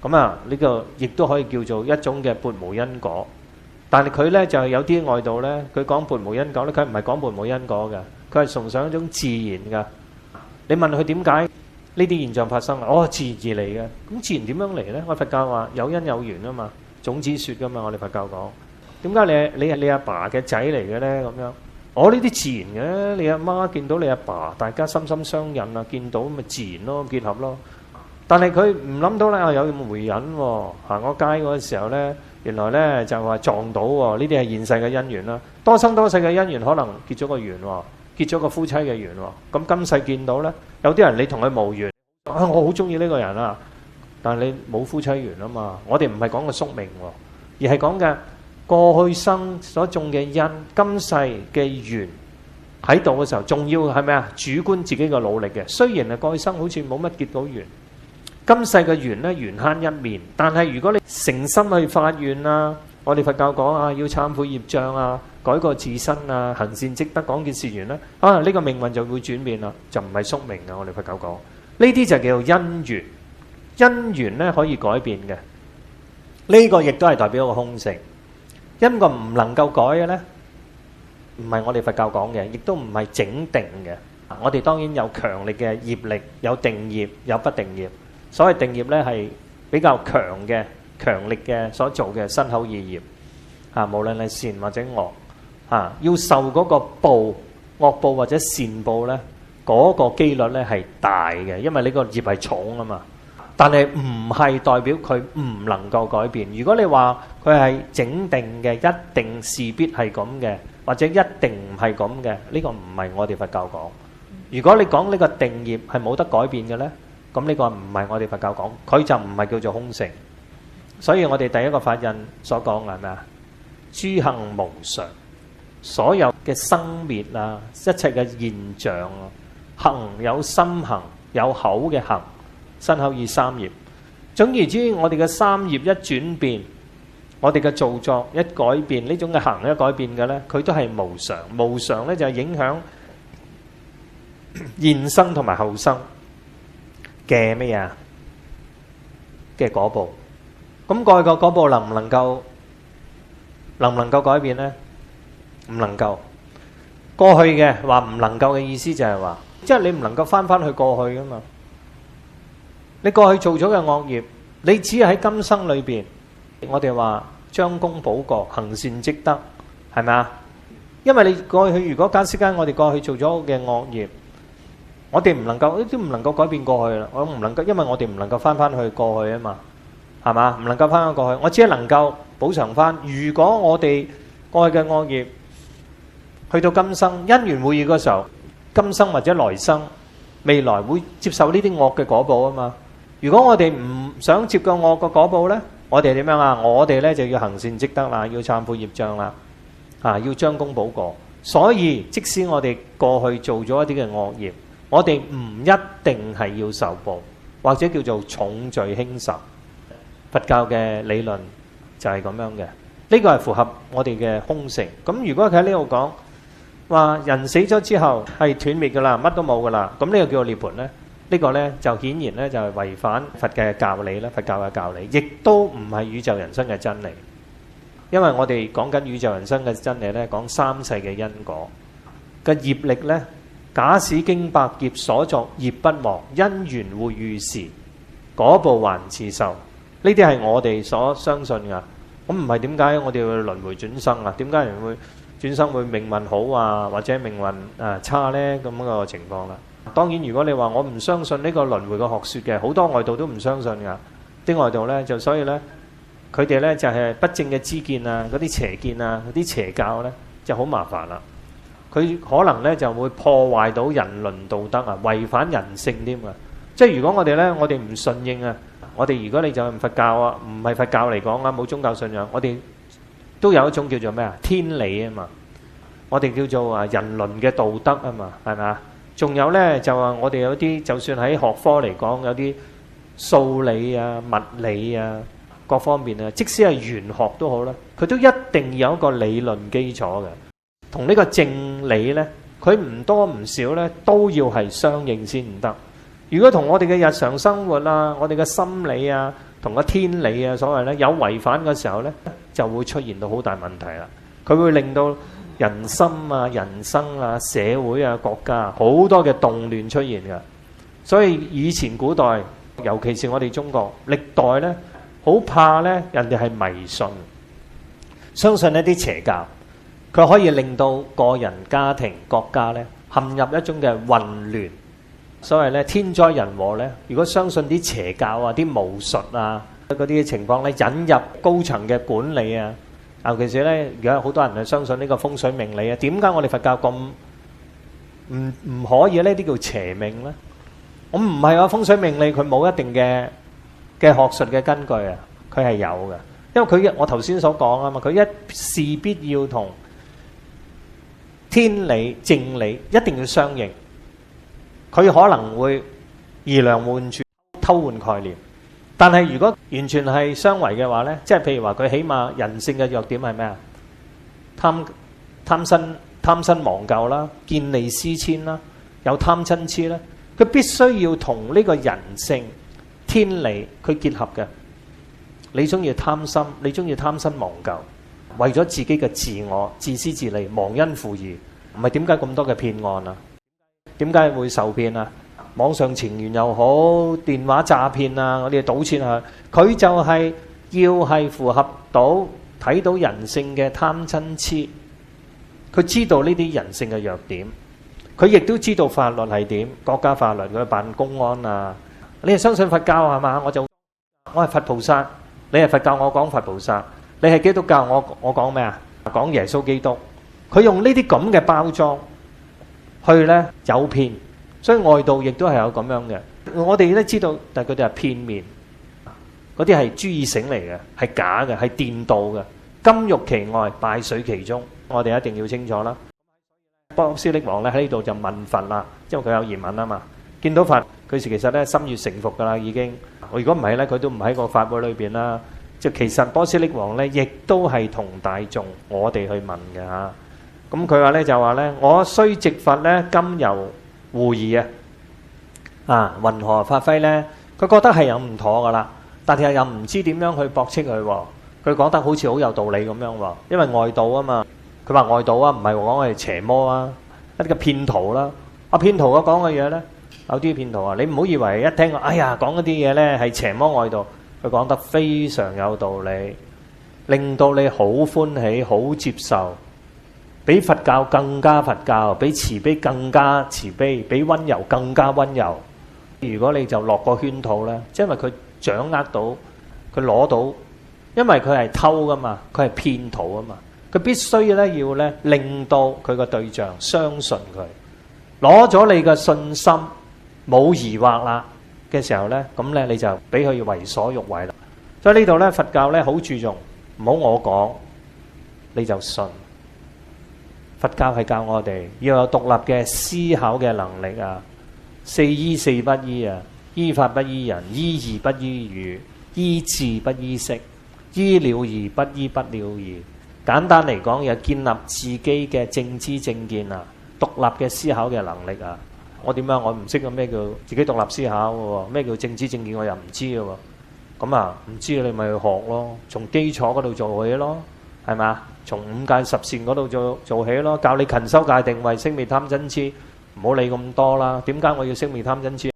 S1: 咁呢個亦都可以叫做一種嘅撥無因果。但係佢呢就係有啲外道呢，佢講撥無因果呢，佢唔係講撥無因果嘅，佢係崇尚一種自然嘅。你問佢點解呢啲現象發生自然而嚟嘅。咁自然點樣嚟呢？我佛教話有因有緣啊嘛，種子說噶嘛，我哋佛教講。點解你係你阿爸嘅仔嚟嘅呢？咁樣呢啲自然嘅，你阿媽見到你阿爸，大家心心相印見到咪自然咯，結合咯。但係佢唔諗到呢，有咁回引喎。行過街嗰個時候呢，原來呢就話撞到喎，呢啲係現世嘅因緣啦。多生多世嘅因緣可能結咗個緣喎，結咗個夫妻嘅緣喎。咁今世見到呢，有啲人你同佢無緣我好中意呢個人啊，但係你冇夫妻緣啊嘛。我哋唔係講個宿命喎，而係講嘅過去生所種嘅因，今世嘅緣喺度嘅時候，仲要係咩啊？主觀自己嘅努力嘅。雖然係過去生好似冇乜結到緣，今世嘅緣呢，緣慳一面，但係如果你誠心去發願我哋佛教講要懺悔業障改過自身行善積德，講件事緣呢，呢個命運就會轉變啦，就唔係宿命我哋佛教講呢啲就叫做因緣。因緣呢可以改變嘅，呢個亦都係代表一個空性。因個唔能夠改嘅呢，唔係我哋佛教講嘅，亦都唔係整定嘅。我哋當然有強力嘅業力，有定業，有不定業。所謂定業呢係比較強力嘅所做嘅身口意業無論係善或者惡要受嗰個報，惡報或者善報呢，嗰個機率呢係大嘅，因為呢個業係重啊嘛。但係唔係代表佢唔能夠改變。如果你話佢係整定嘅，一定事必係咁嘅，或者一定唔係咁嘅，呢個唔係我哋佛教講。如果你講呢個定業係冇得改變嘅呢，咁呢個唔係我哋佛教講，佢就唔係叫做空性。所以我哋第一個法印所講係咩啊？諸行無常，所有嘅生滅一切嘅現象行有心行，有口嘅行，身口意三業。總言之，我哋嘅三業一轉變，我哋嘅造作一改變，呢種嘅行一改變嘅呢，佢都係無常。無常呢就係影響現生同埋後生嘅咩啊？嘅果報。咁過去個果報能唔能夠能唔能夠改變呢？唔能夠。過去嘅話唔能夠嘅意思就係話，即係你唔能夠翻去過去噶嘛。你過去做咗嘅惡業，你只係喺今生裏邊，我哋話將功補過，行善積德，係咪啊？因為你過去如果假設間我哋過去做咗嘅惡業，我哋唔能夠都唔能夠改變過去啦。我唔能夠，因為我哋唔能夠翻去過去啊嘛，係嘛？唔能夠翻去過去，我只係能夠補償翻。如果我哋過去嘅惡業去到今生因緣會遇嗰時候，今生或者來生未來會接受呢啲惡嘅果報啊嘛。如果我哋唔想接個惡嘅果報呢，我哋點樣啊？我哋呢就要行善積德啦，要懺悔業障啦，要將功補過。所以即使我哋過去做咗一啲嘅惡業，我哋唔一定係要受報，或者叫做重罪輕受。佛教嘅理論就係咁樣嘅，呢個係符合我哋嘅空性。咁如果佢喺呢度講話人死咗之後係斷滅噶啦，乜都冇噶啦，咁呢個叫做涅槃呢？呢個呢就顯然呢就係違反佛嘅教理啦，佛教嘅教理，亦都唔係宇宙人生嘅真理。因為我哋講緊宇宙人生嘅真理呢，講三世嘅因果嘅業力呢，假使經百劫所作業不忘，因緣會遇時，果報還自受。呢啲係我哋所相信噶。咁唔係點解我哋會輪迴轉生啊？點解人會轉生會命運好啊，或者命運差呢？咁個情況啦。當然，如果你話我唔相信呢個輪迴嘅學說嘅，好多外道都唔相信噶。啲外道呢，就所以呢，佢哋呢就係不正嘅知見啊，嗰啲邪見啊，嗰啲邪教呢，就好麻煩啦。佢可能呢就會破壞到人倫道德啊，違反人性添啊。即係如果我哋呢，我哋唔順應啊，我哋如果你就係佛教啊，唔係佛教嚟講啊，冇宗教信仰，我哋都有一種叫做咩啊？天理啊嘛，我哋叫做人倫嘅道德啊嘛，係咪啊？仲有呢，就話我哋有啲，就算喺學科嚟講，有啲數理啊、物理啊各方面啊，即使係玄學都好啦，佢都一定有一個理論基礎嘅。同呢個正理呢，佢唔多唔少呢，都要係相應先唔得。如果同我哋嘅日常生活啊、我哋嘅心理啊、同個天理啊所謂呢有違反嘅時候呢，就會出現到好大問題啦。佢會令到人心啊、人生啊、社會啊、國家好多嘅動亂出現嘅。所以以前古代，尤其是我哋中國歷代呢，好怕呢人哋係迷信，相信一啲邪教，佢可以令到個人、家庭、國家呢陷入一種嘅混亂。所謂呢天災人禍呢，如果相信啲邪教啊、啲巫術啊嗰啲情況呢，引入高層嘅管理啊，尤其是呢，而家好多人係相信呢個風水命理啊。點解我哋佛教咁唔可以呢啲叫邪命呢？我唔係話風水命理佢冇一定嘅學術嘅根據啊，佢係有嘅。因為佢我頭先所講啊嘛，佢一事必要同天理正理一定要相應。佢可能會以量換柱、偷換概念，但係如果完全係相違嘅話呢，即係譬如話佢起碼人性嘅弱點係咩啊？貪新忘舊啦，見利思遷啦，有貪嗔痴啦，佢必須要同呢個人性、天理佢結合嘅。你中意貪心，你中意貪新忘舊，為咗自己嘅自我、自私自利、忘恩負義，唔係點解咁多嘅騙案啊？點解會受騙啊？網上情緣又好，電話詐騙啊，我哋賭錢啊，佢就係要係符合到睇到人性嘅貪嗔痴，佢知道呢啲人性嘅弱點，佢亦都知道法律係點，國家法律佢辦公安啊。你係相信佛教係嘛？我係佛菩薩，你係佛教，我講佛菩薩；你係基督教，我講咩啊？講耶穌基督。佢用呢啲咁嘅包裝去呢誘騙，所以外道亦都係有咁樣嘅。我哋都知道，但係佢哋係片面，嗰啲係諸意醒嚟嘅，係假嘅，係顛倒嘅。金玉其外，敗絮其中，我哋一定要清楚啦。波斯匿王咧喺呢度就問佛啦，因為佢有疑問啊嘛。見到佛，佢其實咧心悅誠服噶啦，已經。如果唔係咧，佢都唔喺個法會裏邊啦。即係其實波斯匿王咧，亦都係同大眾我哋去問嘅嚇。咁佢話咧就話咧，我雖值佛咧，今猶狐疑啊！云何發揮咧？佢覺得係有唔妥噶啦，但係又唔知點樣去駁斥佢喎。佢講得好似好有道理咁樣喎，因為外道啊嘛。佢話外道啊，唔係講係邪魔啊，一啲嘅騙徒啦。騙徒講嘅嘢呢，有啲騙徒啊，你唔好以為一聽哎呀講嗰啲嘢呢係邪魔外道，佢講得非常有道理，令到你好歡喜、好接受，比佛教更加佛教，比慈悲更加慈悲，比溫柔更加溫柔。如果你就落個圈套呢，因為佢掌握到，佢攞到，因為佢係偷噶嘛，佢係騙徒啊嘛，佢必須咧要咧令到佢個對象相信佢，攞咗你嘅信心，冇疑惑啦嘅時候咧，咁咧你就俾佢為所欲為啦。所以呢度咧佛教咧好注重，唔好我講你就信。佛教係教我哋要有獨立嘅思考嘅能力啊，四依四不依啊，依法不依人，依義不依語，依智不依識，依了義不依不了義。簡單嚟講，又建立自己嘅正知正見啊，獨立嘅思考嘅能力啊。我點樣？我唔識咩叫自己獨立思考嘅喎？咩叫正知正見？我又唔知嘅喎。咁啊，唔知你咪去學咯，從基礎嗰度做起咯，係咪？從五戒十善嗰度做起咯，教你勤修戒定慧，熄滅貪嗔痴，唔好理咁多啦。點解我要熄滅貪嗔痴？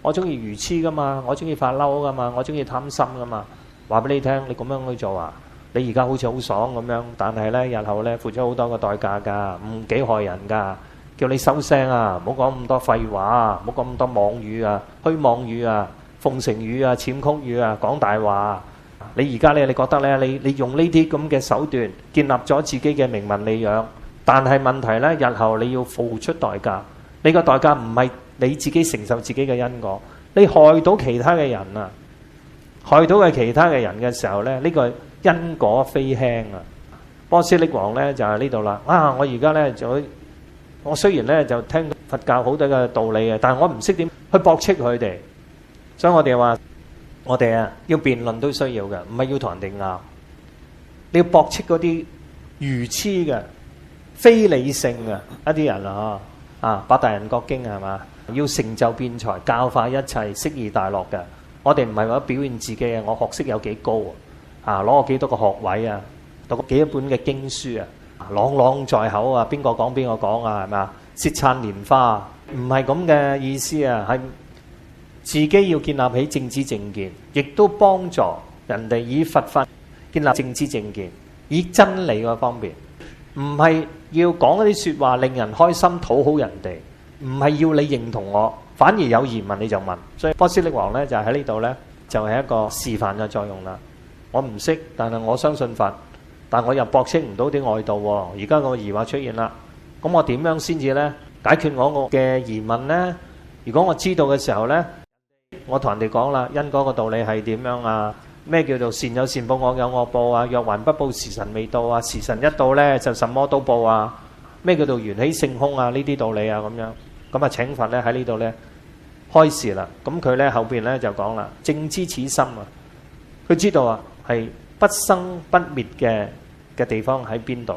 S1: 我中意愚痴噶嘛，我中意發嬲噶嘛，我中意貪心噶嘛。話俾你聽，你咁樣去做啊，你而家好似好爽咁樣，但係呢，日後呢，付出好多個代價㗎，唔幾害人㗎。叫你收聲啊，唔好講咁多廢話啊，唔好講咁多妄語啊、虛妄語啊、奉承語啊、潛曲語啊、講大話啊。你而家咧，你覺得咧，你用呢啲咁嘅手段建立咗自己嘅名聞利養，但係問題咧，日後你要付出代價。你個代價唔係你自己承受自己嘅因果，你害到其他嘅人啊，害到嘅其他嘅人嘅時候咧，呢個因果非輕啊。波斯匿王咧就係呢度啦。我而家咧我雖然咧就聽佛教好多嘅道理嘅，但係我唔識點去駁斥佢哋，所以我哋話。我哋啊，要辯論都需要嘅，唔係要同人哋拗。你要駁斥嗰啲愚痴嘅、非理性嘅一啲人啊，八大人覺經係嘛？要成就辯才，教化一切，釋義大樂嘅。我哋唔係為咗表現自己啊，我學識有幾高啊，攞過幾多個學位啊，讀過幾多本嘅經書啊，朗朗在口啊，邊個講邊個講啊，係咪啊？舌燦蓮花啊，唔係咁嘅意思啊，係。自己要建立起正知正見，亦都幫助人哋以佛法建立正知正見，以真理嗰方面，唔係要講一啲説話令人開心討好人哋，唔係要你認同我，反而有疑問你就問。所以波斯匿王呢，就喺呢度呢，就係一個示範嘅作用啦。我唔識，但係我相信佛，但我又駁斥唔到啲外道喎。而家個疑惑出現啦，咁我點樣先至呢解決我嘅疑問呢？如果我知道嘅時候呢，我同人哋講啦，因果個道理係點樣啊？咩叫做善有善報，惡有惡報啊？若還不報，時辰未到啊！時辰一到呢，就什麼都報啊！咩叫做緣起性空啊？呢啲道理啊咁樣，咁啊請佛咧喺呢度呢開示啦。咁佢呢後邊呢就講啦，正知此心啊，佢知道啊係不生不滅嘅地方喺邊度。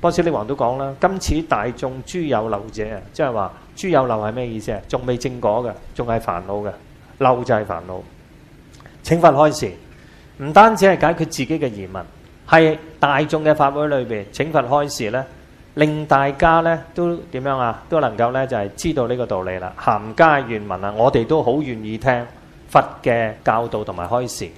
S1: 波斯匿王都講啦，今此大眾諸有漏者啊，即係話諸有漏係咩意思啊？仲未正果嘅，仲係煩惱嘅，漏就係煩惱。請佛開示，唔單止係解決自己嘅疑問，係大眾嘅法會裏邊，請佛開示呢，令大家呢都點樣啊？都能夠呢就係知道呢個道理啦。含皆願聞啊，我哋都好願意聽佛嘅教導同埋開示。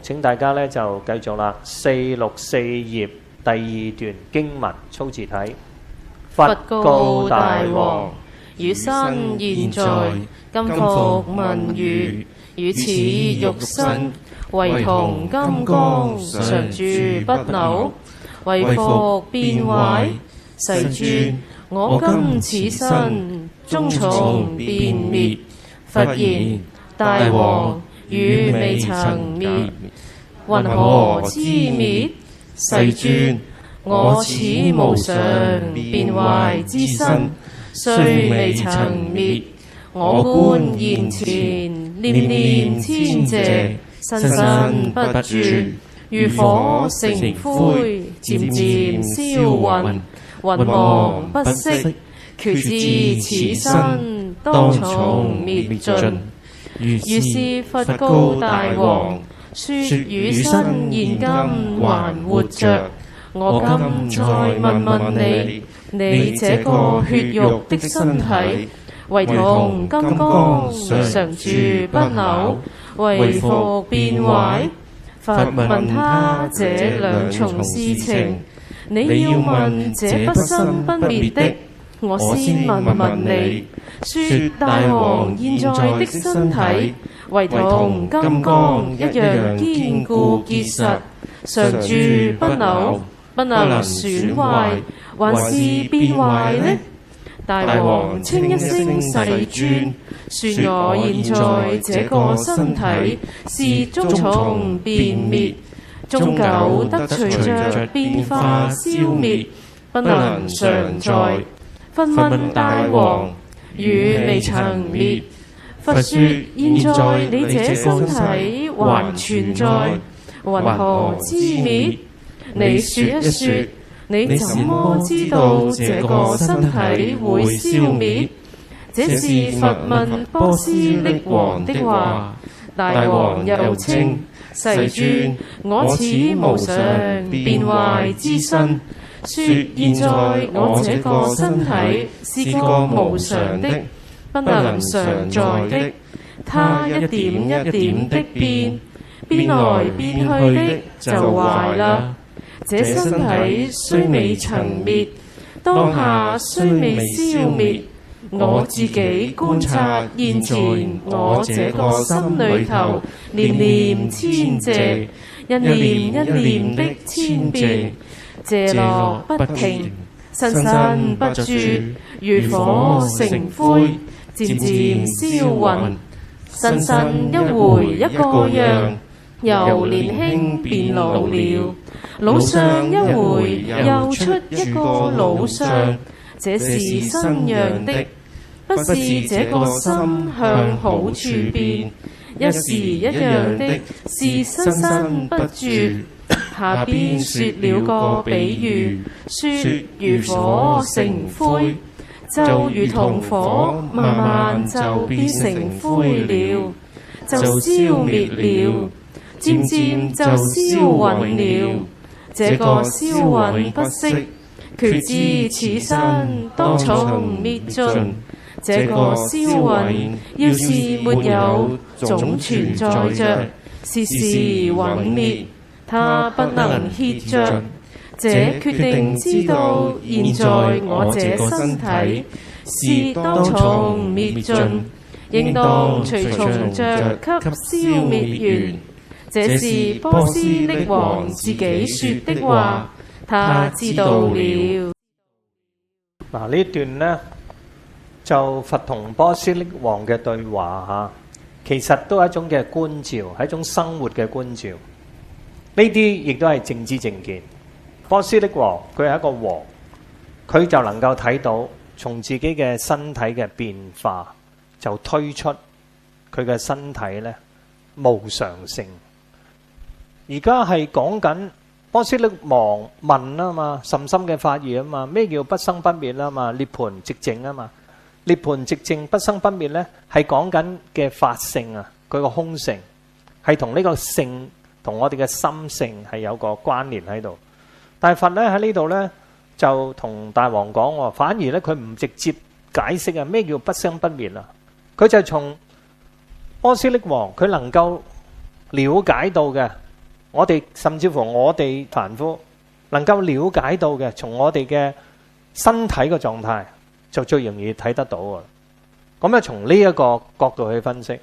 S1: 請大家呢就繼續啦，464頁。第二段經文粗字睇，佛告大王：
S2: 汝身現在，今復問汝，汝此肉身，為銅金剛，常住不朽，為復變壞。世尊，我今此身，終從變滅。佛言：大王，汝未曾滅，云何知滅？世尊，我此無常變壞之身，雖未曾滅，我觀現前，念念遷謝，生生不絕，如火成灰，漸漸燒渾，渾忘不息，決知此身當從滅盡。如是佛告大王：說與身現今還活着。我今再問問你，你這個血肉的身體，為同金剛常住不朽，為復變壞？佛問他這兩重事情，你要問這不生不滅的。我先問問你，說大王現在的身體，為同金剛一樣堅固結實，常住不朽，不能損壞，還是變壞呢？大王稱一聲世尊，說我現在這個身體是終從變滅，終久得隨着變化消滅，不能常在。佛問大王，汝未曾滅，佛說現在你這身體還存在，云何知滅？你說一說，你怎麼知道這個身體會消滅？這是佛問波斯匿王的話。大王又稱世尊，我此無常變壞之身，說現在我這個身體是個無常的，不能常在的。它一點一點的變，變來變去的就壞啦。這身體雖未曾滅，當下雖未消滅，我自己觀察現前我這個心裏頭，念念千謝，一念一念的千變，謝樂不停，生生不絕，如火成灰，漸漸燒暈，生生一回一個樣，由年輕變老了，老相一回又出一個老相，這是新樣的，不是這個心向好處變，一時一樣的是生生不絕。下邊說了個比喻，說如火成灰，就如同火慢慢就變成灰了，就消滅了，漸漸就燒暈了。這個燒暈不息，決知此身當從滅盡。這個燒暈要是沒有總存在着，時時毀滅，它不能歇着。這決定知道現在我這身體是當從滅盡，應當隨從着給消滅完。這是波斯匿王自己說的話，他知道了。
S1: 嗱，呢段呢，就佛同波斯匿王嘅對話嚇，其實都係一種嘅觀照，係一種生活嘅觀照。呢啲亦都係正知正見。波斯匿王佢係一個王，佢就能夠睇到從自己嘅身體嘅變化，就推出佢嘅身體呢無常性。而家係講緊波斯匿王問啊嘛，甚深嘅法義啊嘛，咩叫不生不滅啊嘛，涅槃寂靜啊嘛，涅槃寂靜不生不滅呢，係講緊嘅法性啊，佢個空性係同呢個性同我哋嘅心性係有個關聯喺度。但係佛咧喺呢度呢，就同大王講，反而呢，佢唔直接解釋啊咩叫不生不滅啊，佢就從波斯匿王佢能夠了解到嘅。我哋甚至乎我哋凡夫能夠了解到嘅，從我哋嘅身體嘅狀態就最容易睇得到啊！咁啊，從呢一個角度去分析，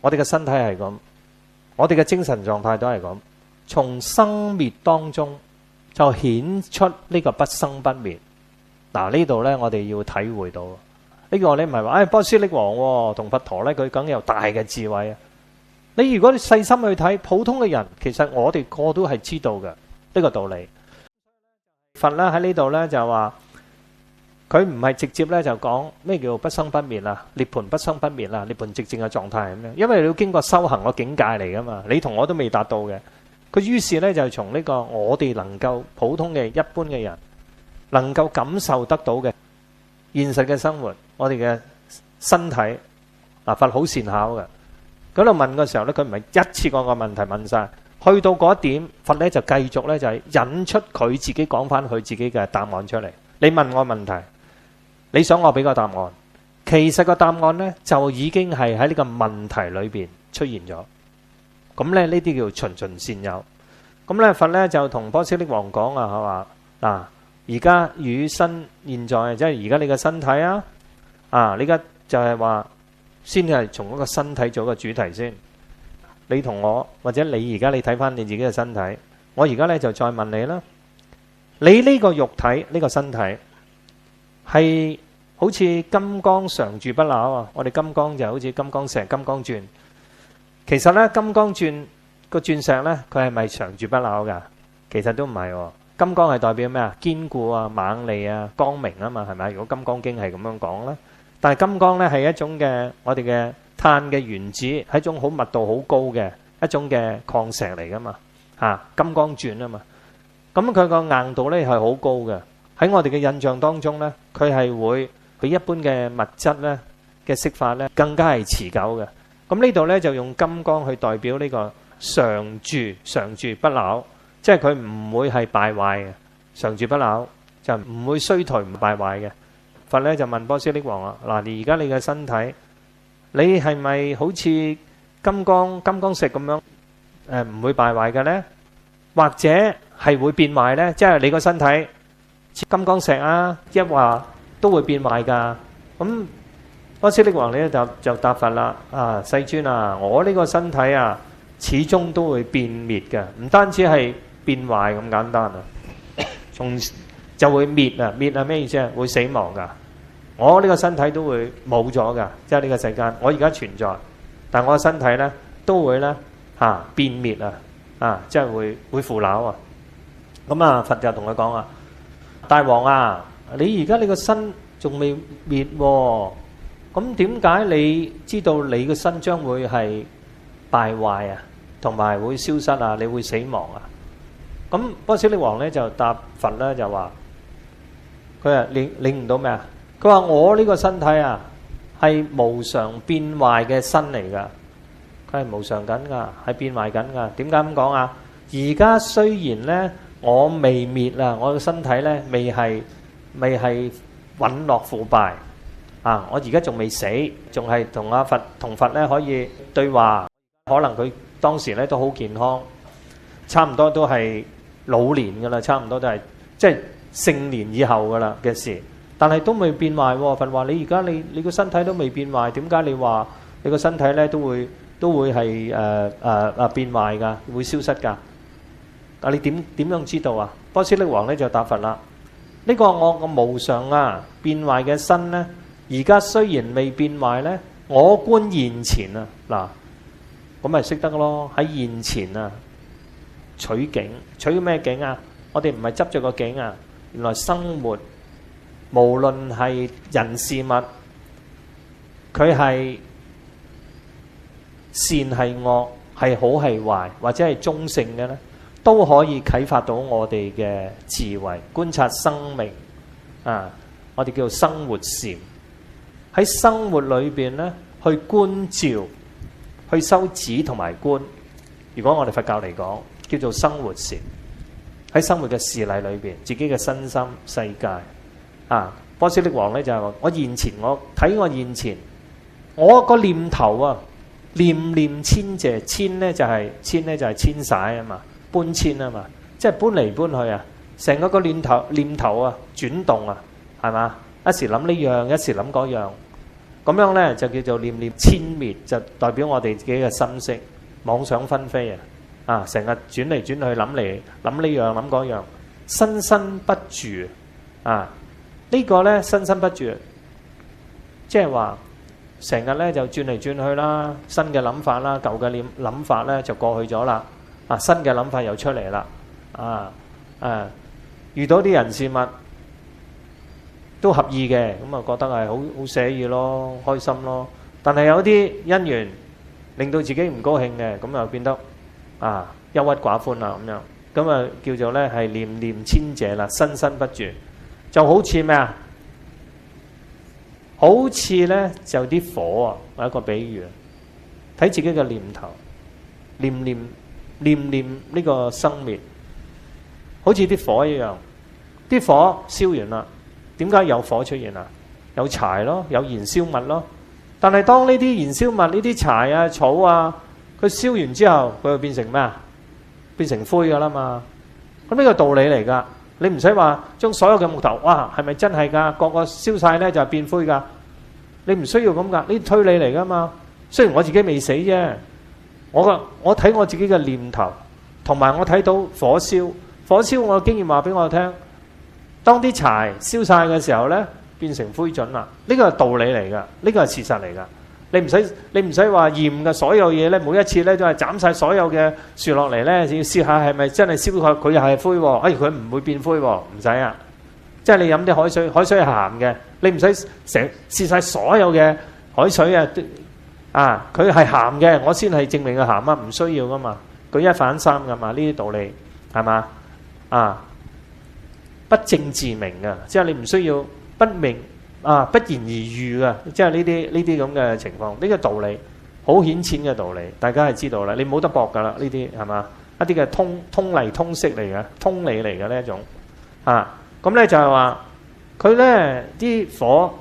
S1: 我哋嘅身體係咁，我哋嘅精神狀態都係咁。從生滅當中就顯出呢個不生不滅。嗱，呢度呢，我哋要體會到呢個，你唔係話波斯匿王同佛陀呢，佢梗有大嘅智慧啊！你如果你細心去睇，普通嘅人其實我哋個都係知道嘅呢個道理。佛咧喺呢度咧就話，佢唔係直接咧就講咩叫不生不滅啦，涅槃不生不滅啦，涅槃寂靜嘅狀態係咁樣。因為你要經過修行個境界嚟噶嘛，你同我都未達到嘅。佢於是咧就從呢個我哋能夠普通嘅一般嘅人能夠感受得到嘅現實嘅生活，我哋嘅身體，佛好善巧嘅。嗰度問嘅時候咧，佢唔係一次過個問題問晒，去到嗰一點，佛咧就繼續咧就係引出佢自己講翻佢自己嘅答案出嚟。你問我問題，你想我俾個答案，其實個答案咧就已經係喺呢個問題裏邊出現咗。咁咧呢啲叫循循善誘。咁咧佛咧就同波斯匿王講啊，係話嗱，而家與身現在即係而家你嘅身體啊，你而家就係話先係從嗰個身體做一個主題先。你同我或者你而家你睇翻你自己嘅身體，我而家咧就再問你啦。你呢個肉體呢個身體係好似金剛常住不朽啊！我哋金剛就好似金剛石、金剛鑽。其實咧金剛鑽個鑽石咧，佢係咪常住不朽噶？其實都唔係喎。金剛係代表咩啊？堅固啊、猛利啊、光明啊嘛，係咪？如果《金剛經》係咁樣講啦，但係金剛咧係一種嘅我哋嘅碳嘅原子，係一種好密度好高嘅一種嘅礦石嚟噶嘛，金剛鑽啊嘛。咁佢個硬度咧係好高嘅。喺我哋嘅印象當中咧，佢係會比一般嘅物質咧嘅色法咧更加係持久嘅。咁呢度咧就用金剛去代表呢個常住不朽，即係佢唔會係敗壞嘅，常住不朽就唔會衰頹唔敗壞嘅。佛咧就問波斯匿王啊，嗱，你而家你嘅身體，你係咪好似金剛石咁樣唔會敗壞嘅咧？或者係會變壞咧？即係你個身體似金剛石啊，一話都會變壞㗎。咁波斯匿王咧就答佛啦，世尊啊，我呢個身體啊，始終都會變滅嘅，唔單止係變壞咁簡單啊，就會滅啊！滅係咩意思啊？會死亡㗎。我呢個身體都會冇咗㗎，即係呢個世間，我而家存在，但我個身體咧都會咧變滅啊！即係會腐朽啊！咁啊，佛就同佢講啊，大王啊，你而家你個身仲未滅喎，咁點解你知道你個身將會係敗壞啊，同埋會消失啊，你會死亡啊？咁波斯匿王咧就答佛咧就話，佢話領唔到咩啊？佢話我呢個身體啊係無常變壞嘅身嚟噶，佢係無常緊噶，係變壞緊噶。點解咁講啊？而家雖然咧我未滅啊，我個身體咧未係隕落腐敗啊，我而家仲未死，仲係同佛咧可以對話，可能佢當時咧都好健康，差唔多都係老年噶啦，差唔多都係即係盛年以後噶啦嘅事，但係都未變壞喎。佛話你而家你個身體都未變壞，點解你話你個身體咧都會係變壞噶，會消失噶？但你點樣知道啊？波斯匿王咧就答佛啦，呢個我個無常啊變壞嘅身咧，而家雖然未變壞咧，我觀現前啊，嗱，咁咪識得咯，喺現前啊取景，取咩景啊？我哋唔係執著個景啊，原來生活無論係人事物，佢係善係惡，係好係壞，或者係中性嘅咧，都可以啟發到我哋嘅智慧，觀察生命啊！我哋叫做生活禪，喺生活裏邊咧去觀照，去修止同埋觀。如果我哋佛教嚟講，叫做生活禪。喺生活嘅事例裏邊，自己嘅身心世界啊！波斯匿王咧就係話：我現前，我睇我現前，我個念頭啊，念念遷謝，遷咧就係遷徙啊嘛。搬遷啊嘛，即係搬嚟搬去啊，成個念頭啊轉動啊，係嘛？一時諗呢樣，一時諗嗰樣，咁樣咧就叫做念念遷滅，就代表我哋自己嘅心識妄想紛飛啊！成日轉嚟轉去諗呢樣諗嗰樣，身心不住啊！呢個咧身心不住，即係話成日咧就轉嚟轉去啦，新嘅諗法啦，舊嘅諗法咧就過去咗啦。新嘅諗法又出嚟啦，遇到啲人事物都合意嘅，咁啊覺得係好寫意咯，開心咯。但係有啲因緣令到自己唔高興嘅，咁又變得憂鬱寡歡啦咁樣，咁啊叫做咧係念念遷謝啦，身心不住，就好似咩啊？好似咧就啲火啊，一個比喻，睇自己嘅念頭，念呢個生滅，好似啲火一樣，啲火燒完啦，點解有火出現啊？有柴咯，有燃燒物咯。但係當呢啲燃燒物，呢啲柴啊、草啊，佢燒完之後，佢會變成咩啊？變成灰噶啦嘛。咁呢個道理嚟噶，你唔使話將所有嘅木頭，哇，係咪真係噶？個個燒晒咧就係變灰噶？你唔需要咁噶，呢啲推理嚟噶嘛。雖然我自己未死啫，我睇我自己嘅念頭，同埋我睇到火燒，我嘅經驗話俾我聽，當啲柴燒晒嘅時候咧，變成灰燼啦。呢個係道理嚟噶，呢個係事實嚟噶。你唔使話驗嘅，所有嘢咧，每一次咧都係斬晒所有嘅樹落嚟咧，要試下係咪真係燒佢又係灰喎？佢唔會變灰喎，唔使啊。即係你飲啲海水，海水係鹹嘅，你唔使成試晒所有嘅海水啊，佢係鹹嘅，我先係證明佢鹹啊，唔需要噶嘛。舉一反三噶嘛，呢啲道理係嘛啊？不證自明嘅，即係你唔需要不明。不言而喻啊！即係呢啲咁嘅情況，呢個道理好顯淺嘅道理，大家係知道啦。你冇得駁噶啦，呢啲係嘛？一啲嘅通例通識嚟嘅，通理嚟嘅呢一種咁咧就係話佢咧啲火，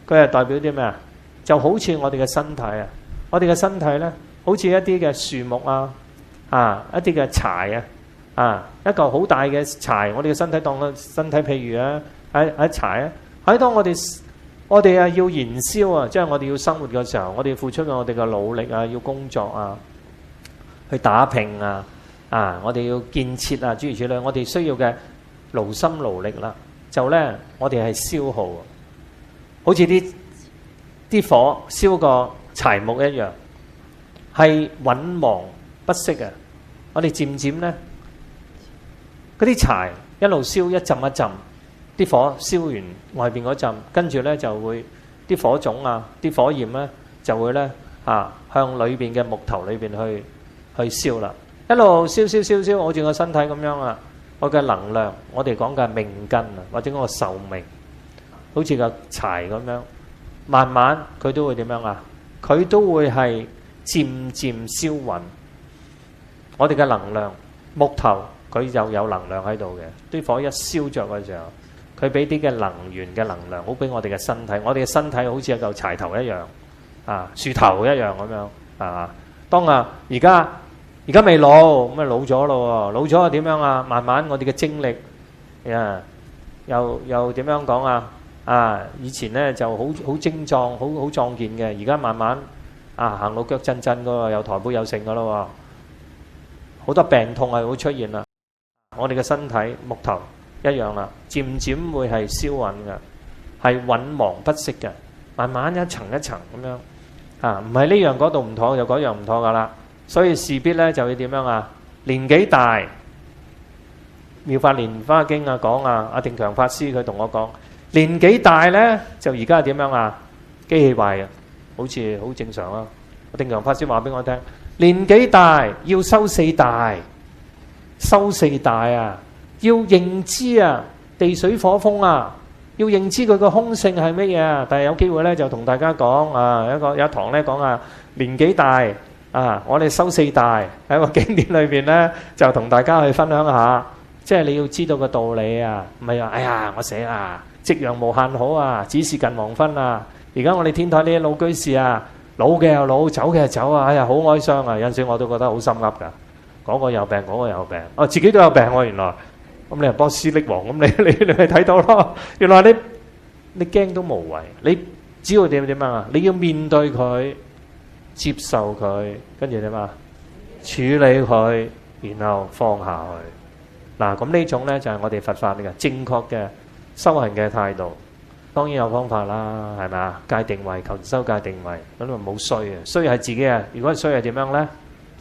S1: 佢係代表啲咩啊？就好似我哋嘅身體啊，我哋嘅身體咧，好似一啲嘅樹木一啲嘅柴一嚿好大嘅柴，我哋嘅身體當個身體，譬如喺柴喺當我哋要燃燒即係我哋要生活嘅時候，我哋要付出我哋嘅努力要工作去打拼我哋要建設諸如此類，我哋需要嘅勞心勞力啦，就咧我哋係消耗，好似啲火燒個柴木一樣，係穩忘不息嘅。我哋漸漸咧，嗰啲柴一路燒一浸一浸。啲火燒完外邊嗰陣，跟住咧就會啲火種啲火焰咧就會咧向裏邊嘅木頭裏邊去燒啦，一路燒，好似個身體咁樣我嘅能量，我哋講嘅命根或者嗰個壽命，好似個柴咁樣，慢慢佢都會點樣佢都會係漸漸燒毀。我哋嘅能量，木頭佢就有能量喺度嘅，啲火一燒着嘅時候。佢俾啲嘅能源嘅能量，好俾我哋嘅身體。我哋嘅身體好似一嚿柴頭一樣，樹頭一樣咁樣，係嘛？當而家未老，咁老咗咯喎，老咗又點樣慢慢我哋嘅精力，又點樣講以前咧就好精壯，好壯健嘅，而家慢慢行路腳震震噶喎，有抬背有剩噶咯喎，好多病痛係會出現啦。我哋嘅身體木頭一樣啦，漸漸會係燒毀嘅，係穩忘不息嘅，慢慢一層一層咁樣唔係呢樣嗰度唔妥，就嗰樣唔妥噶啦。所以事必咧就要點樣年紀大，《妙法蓮華經》講阿定強法師佢同我講，年紀大咧就而家係點樣機器壞好似好正常啦。阿定強法師話俾我聽，年紀大要修四大，修四大要認知地水火風要認知佢個空性係乜嘢但係有機會咧就同大家講有一堂咧講年紀大我哋修四大喺個經典裏邊咧就同大家去分享下，即係你要知道個道理唔係話哎呀我寫夕陽無限好只是近黃昏而家我哋天台呢啲老居士老嘅又老，走嘅又走哎呀好哀傷有陣時我都覺得好心噏噶，嗰個有病嗰個有病自己都有病原來。咁你係波斯匿王，咁你咪睇到咯。原來你驚都無謂，你只要點你要面對佢，接受佢，跟住點處理佢，然後放下去。嗱，咁呢種咧就係我哋佛法嘅正確嘅修行嘅態度。當然有方法啦，係咪戒定慧，求修戒定慧，咁咪冇衰衰係自己如果衰係點樣咧？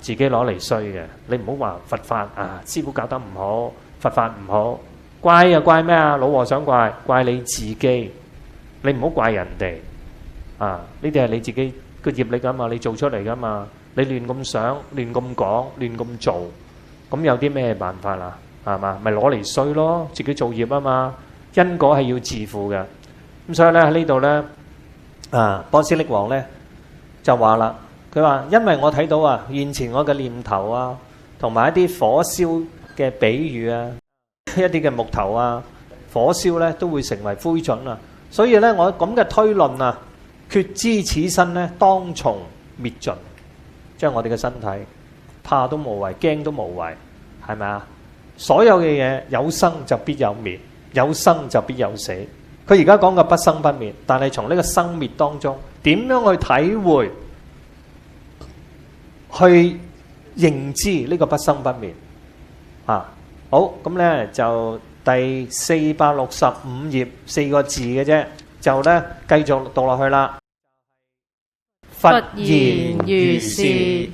S1: 自己攞嚟衰嘅。你唔好話佛法師父教得唔好。佛法唔好，怪又怪咩老和尚怪你自己，你唔好怪人哋呢啲係你自己個業力噶嘛，你做出嚟噶嘛，你亂咁想、亂咁講、亂咁做，咁有啲咩辦法係嘛？咪攞嚟衰咯，自己做業啊嘛，因果係要自負嘅。咁所以咧喺呢度咧波斯匿王咧就話啦，佢話因為我睇到啊，現前我嘅念頭啊，同埋一啲火燒嘅比喻啊，一啲嘅木頭啊，火燒咧都會成為灰燼啊。所以咧，我咁嘅推論啊，決知此身咧當從滅盡，即係我哋嘅身體，怕都無謂，驚都無謂，係咪啊？所有嘅嘢有生就必有滅，有生就必有死。佢而家講嘅不生不滅，但係從呢個生滅當中，點樣去體會、去認知呢個不生不滅啊？好，咁咧就第465頁4個字嘅啫，就咧繼續讀落去啦。
S2: 佛言如是，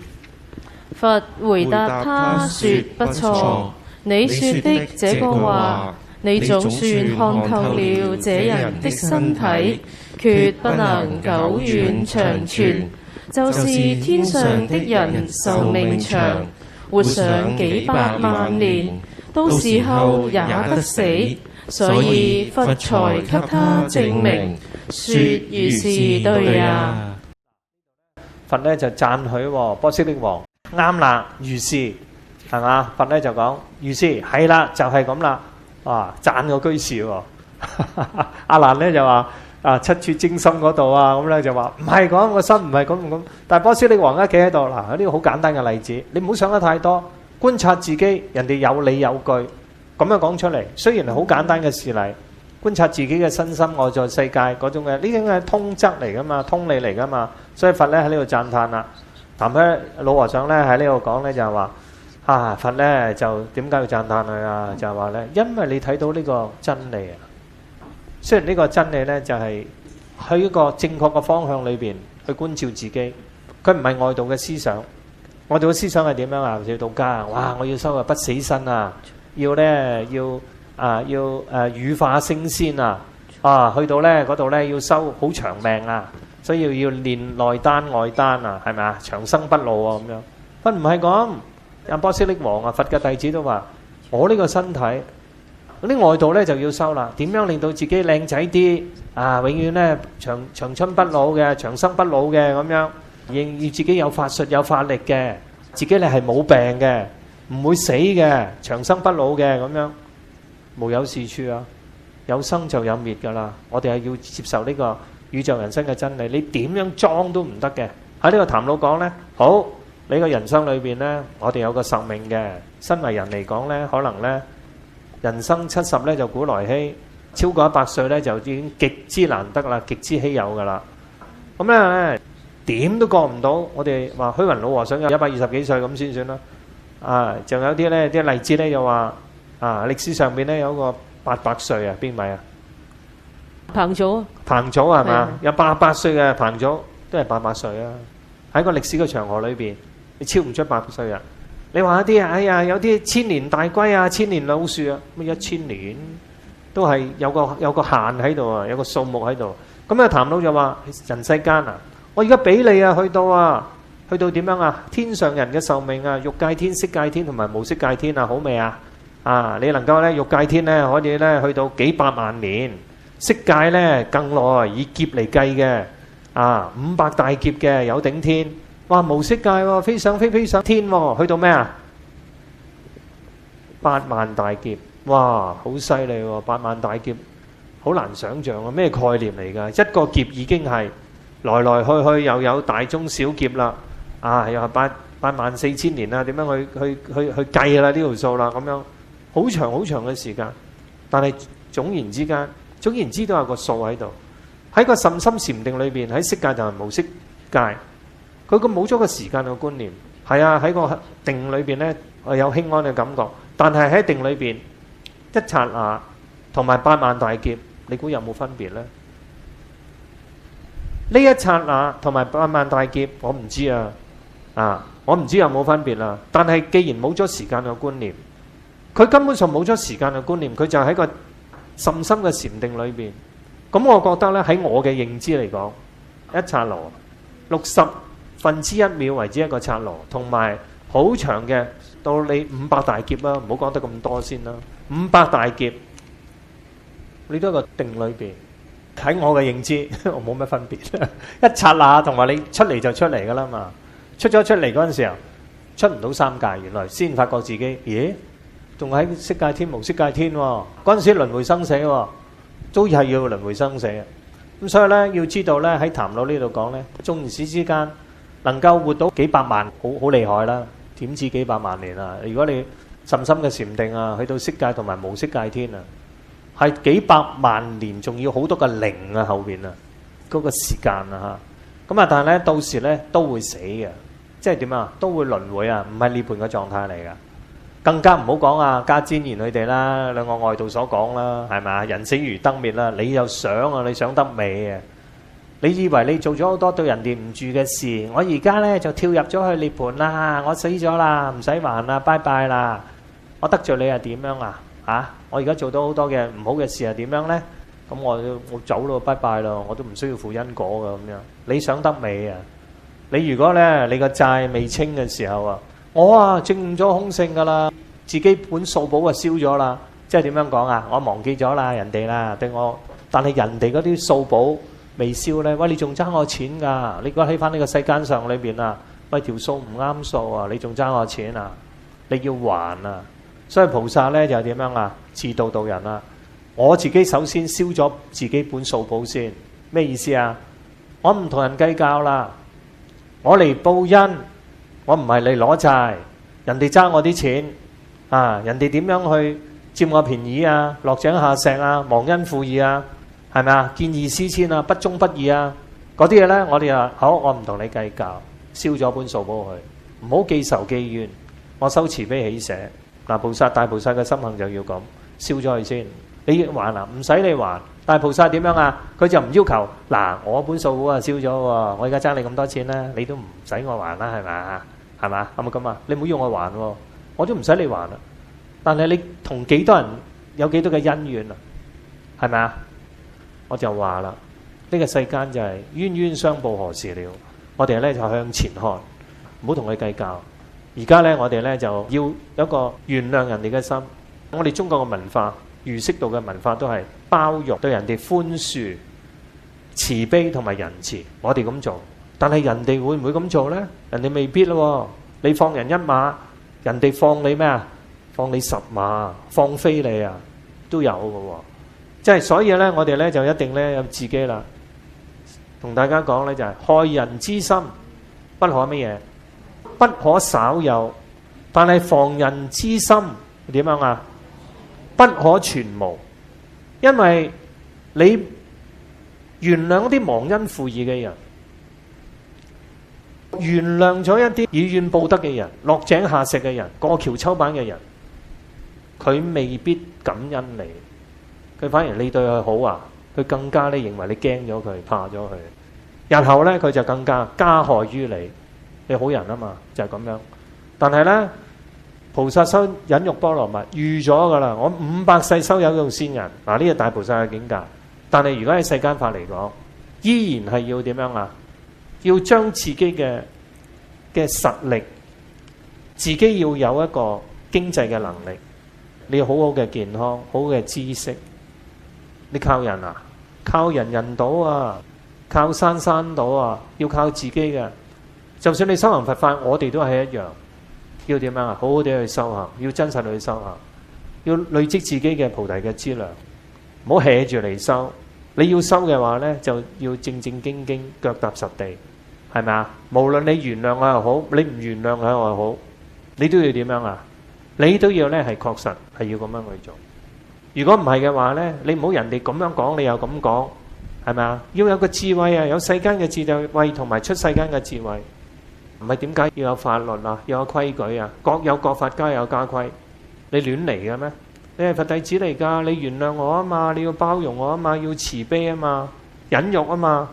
S2: 佛回答他說不錯，你說的這個話，你總算看透了這人的身體，決不能久遠長存。就是天上的人壽命長，活上幾百萬年，到時候也不死，所以佛才給他證明，說如是對呀。
S1: 佛咧就讚許波斯匿王，啱啦，如是係嘛？佛咧就講如是係啦，就係咁啦。哇，讚個居士喎。阿難咧就話七處精深嗰度啊，咁咧就話唔係講個心唔係咁。但係波斯匿王一企喺度嗱，呢個好簡單嘅例子，你唔好想得太多，觀察自己，人哋有理有據咁樣講出嚟。雖然係好簡單嘅事例，觀察自己嘅身心外在世界嗰種嘅呢種係通則嚟噶嘛，通理嚟噶嘛。所以佛咧喺呢度讚歎啦。談開老和尚咧喺呢度講咧就係話佛咧就點解要讚歎佢啊？就係話咧，因為你睇到呢個真理啊。雖然呢個真理咧就係喺一個正確嘅方向裏邊去觀照自己，佢唔係外道嘅思想。外道嘅思想係點樣啊？好似道家啊，哇！我要修個不死身啊，要羽化升仙啊，去到咧嗰度咧要修好長命啊，所以要練內丹外丹啊，係咪啊？長生不老啊咁樣。佛唔係咁，阿波斯匿王啊，佛嘅弟子都話：我呢個身體。嗰啲外道咧就要修啦，點樣令到自己靚仔啲啊？永遠咧長春不老嘅，長生不老嘅咁樣，要自己有法術有法力嘅，自己咧係冇病嘅，唔會死嘅，長生不老嘅咁樣，無有是處啊！有生就有滅噶啦，我哋係要接受呢個宇宙人生嘅真理，你點樣裝都唔得嘅。喺呢個談老講咧，好，你個人生裏邊咧，我哋有個壽命嘅，身為人嚟講咧，可能咧。人生70咧就古來稀，超過100歲咧就已經極之難得啦，極之稀有噶啦。咁咧點都過唔到。我哋話虛雲老和尚有120幾歲咁先算啦。仲有啲咧啲例子咧又話歷史上邊咧有個800歲啊，邊位啊？
S2: 彭祖。彭
S1: 祖係嘛？有88歲嘅彭祖都係800歲啊。喺個歷史嘅長河裏邊，你超唔出800歲啊？你話一啲哎呀，有啲千年大龜啊，千年老樹啊，乜1000年都係有個限喺度啊，有個數目喺度。咁啊，談到就話人世間啊，我而家俾你啊，去到點樣啊？天上人嘅壽命啊，欲界天、色界天同埋無色界天啊，好未啊？你能夠咧欲界天咧可以咧去到幾百萬年，色界咧更耐，以劫嚟計嘅500大劫嘅有頂天。哇！無色界喎，飛上天喎，去到咩啊？8萬大劫，哇！好犀利喎，8萬大劫，好難想像啊！咩概念嚟㗎？一個劫已經係來來去去又有大中小劫啦，又係84000年啦，點樣去計啦呢條數啦？咁樣好長好長嘅時間，但係總言之都有個數喺度，喺個甚深禪定裏邊，喺色界同埋無色界。佢冇咗個時間嘅觀念，係啊，喺個定裏邊咧，有輕安嘅感覺，但係喺定裏邊一剎那同埋8萬大劫，你估有冇分別咧？呢一剎那同埋8萬大劫，我唔知我唔知有冇分別啦。但係既然冇咗時間嘅觀念，佢根本上冇咗時間嘅觀念，佢就喺個甚深嘅禪定裏邊。咁我覺得咧，喺我嘅認知嚟講，一剎那60分之一秒為之一個剎那，同埋好長嘅到你500大劫啦，唔好講得咁多先啦。500大劫，你都喺個定裏邊。喺我嘅認知，我冇乜分別。一剎那同埋你出嚟就出嚟噶啦嘛。出咗出嚟嗰陣時候，出唔到三界，原來先發覺自己，咦，仲喺色界天、無色界天喎。嗰陣時輪迴生死喎，都係要輪迴生死嘅。咁所以咧，要知道咧，喺談論呢度講咧，眾生之間能夠活到幾百萬，好厲害啦。點知幾百萬年啊？如果你甚深嘅禪定啊，去到色界同埋無色界天啊，係幾百萬年，仲要好多個零啊後邊啊，嗰個時間啊嚇。咁啊，但係咧，到時咧都會死嘅，即係點啊？都會輪迴啊，唔係涅槃嘅狀態嚟㗎。更加唔好講啊，迦旃延佢哋啦，兩個外道所講啦，係咪啊？人死如燈滅啦，你又想啊，你想得美啊？你以為你做咗好多對人哋唔住嘅事，我而家咧就跳入咗去涅槃啦，我死咗啦，唔使還啦，拜拜啦，我得罪你係點樣啊？嚇！我而家做到好多嘅唔好嘅事係點樣咧？咁我走咯，拜拜咯，我都唔需要負因果㗎咁樣。你想得美啊？你如果咧你個債未清嘅時候啊，我啊證悟咗空性㗎啦，自己本數簿啊燒咗啦，即係點樣講啊？我忘記咗啦，人哋啦對我，但係人哋嗰啲數簿未燒咧，喂，你仲爭我錢㗎？你如果喺翻呢個世間上裏邊啊，喂，條數唔啱數啊，你仲爭我錢啊？你要還啊！所以菩薩咧就係點樣啊？自度度人啊！我自己首先燒咗自己本數簿先，咩意思啊？我唔同人計較啦，我嚟報恩，我唔係嚟攞債。人哋爭我啲錢啊，人哋點樣去佔我便宜啊？落井下石啊，忘恩負義啊！係咪啊？見異思遷啊，不忠不義啊，嗰啲嘢咧，我哋話好，我唔同你計較，燒咗本數簿去，唔好記仇記怨，我修慈悲喜捨。嗱，菩薩大菩薩嘅心行就要咁，燒咗佢先。你還啊？唔使你還。大菩薩點樣啊？佢就唔要求嗱，我本數簿啊燒咗喎，我而家爭你咁多錢啦，你都唔使我還啦，係咪啊？係嘛？係咪咁啊？你唔好要我還喎，我都唔使你還啦。但係你同幾多人有幾多嘅恩怨啊？係咪啊？我就話啦，呢個世間就係冤冤相報何時了。我哋咧就向前看，唔好同佢計較。而家咧我哋咧就要有一個原諒人哋嘅心。我哋中國嘅文化，儒釋道嘅文化都係包容，對人哋寬恕、慈悲同埋仁慈。我哋咁做，但係人哋會唔會咁做咧？人哋未必咯。你放人一馬，人哋放你咩啊？放你10馬，放飛你啊，都有嘅。即係所以咧，我哋咧就一定咧有自己啦。同大家講咧就係害人之心不可乜嘢，不可少有。但係防人之心點樣啊？不可全無。因為你原諒啲忘恩負義嘅人，原諒咗一啲以怨報德嘅人、落井下石嘅人、過橋抽板嘅人，佢未必感恩你。佢反而你對佢好啊，佢更加咧認為你驚咗佢，怕咗佢。日後咧佢就更加加害於你。你好人啊嘛，就係咁樣。但係咧，菩薩修忍辱波羅蜜預咗噶啦，我500世修有用仙人。嗱，呢個大菩薩嘅境界。但係如果喺世間法嚟講，依然係要點樣啊？要將自己嘅實力，自己要有一個經濟嘅能力，你要好好嘅健康，好好嘅知識。你靠人啊？靠人人到啊，靠山山到啊，要靠自己嘅。就算你修行佛法，我哋都係一樣，要點樣啊？好好地去修行，要真實去修行，要累積自己嘅菩提嘅資糧，唔好 hea 住嚟修。你要修嘅話呢，就要正正經經，腳踏實地，係咪啊？無論你原諒我又好，你唔原諒我又好，你都要點樣啊？你都要呢係確實係要咁樣去做。如果唔係嘅話呢，你唔好人哋咁樣講，你又咁講，係咪啊？要有個智慧啊，有世間嘅智慧同埋出世間嘅智慧。唔係點解要有法律啊？要有規矩啊？各有各法，家有家規。你亂嚟嘅咩？你係佛弟子嚟㗎，你原諒我啊嘛，你要包容我啊嘛，要慈悲啊嘛，忍辱啊嘛。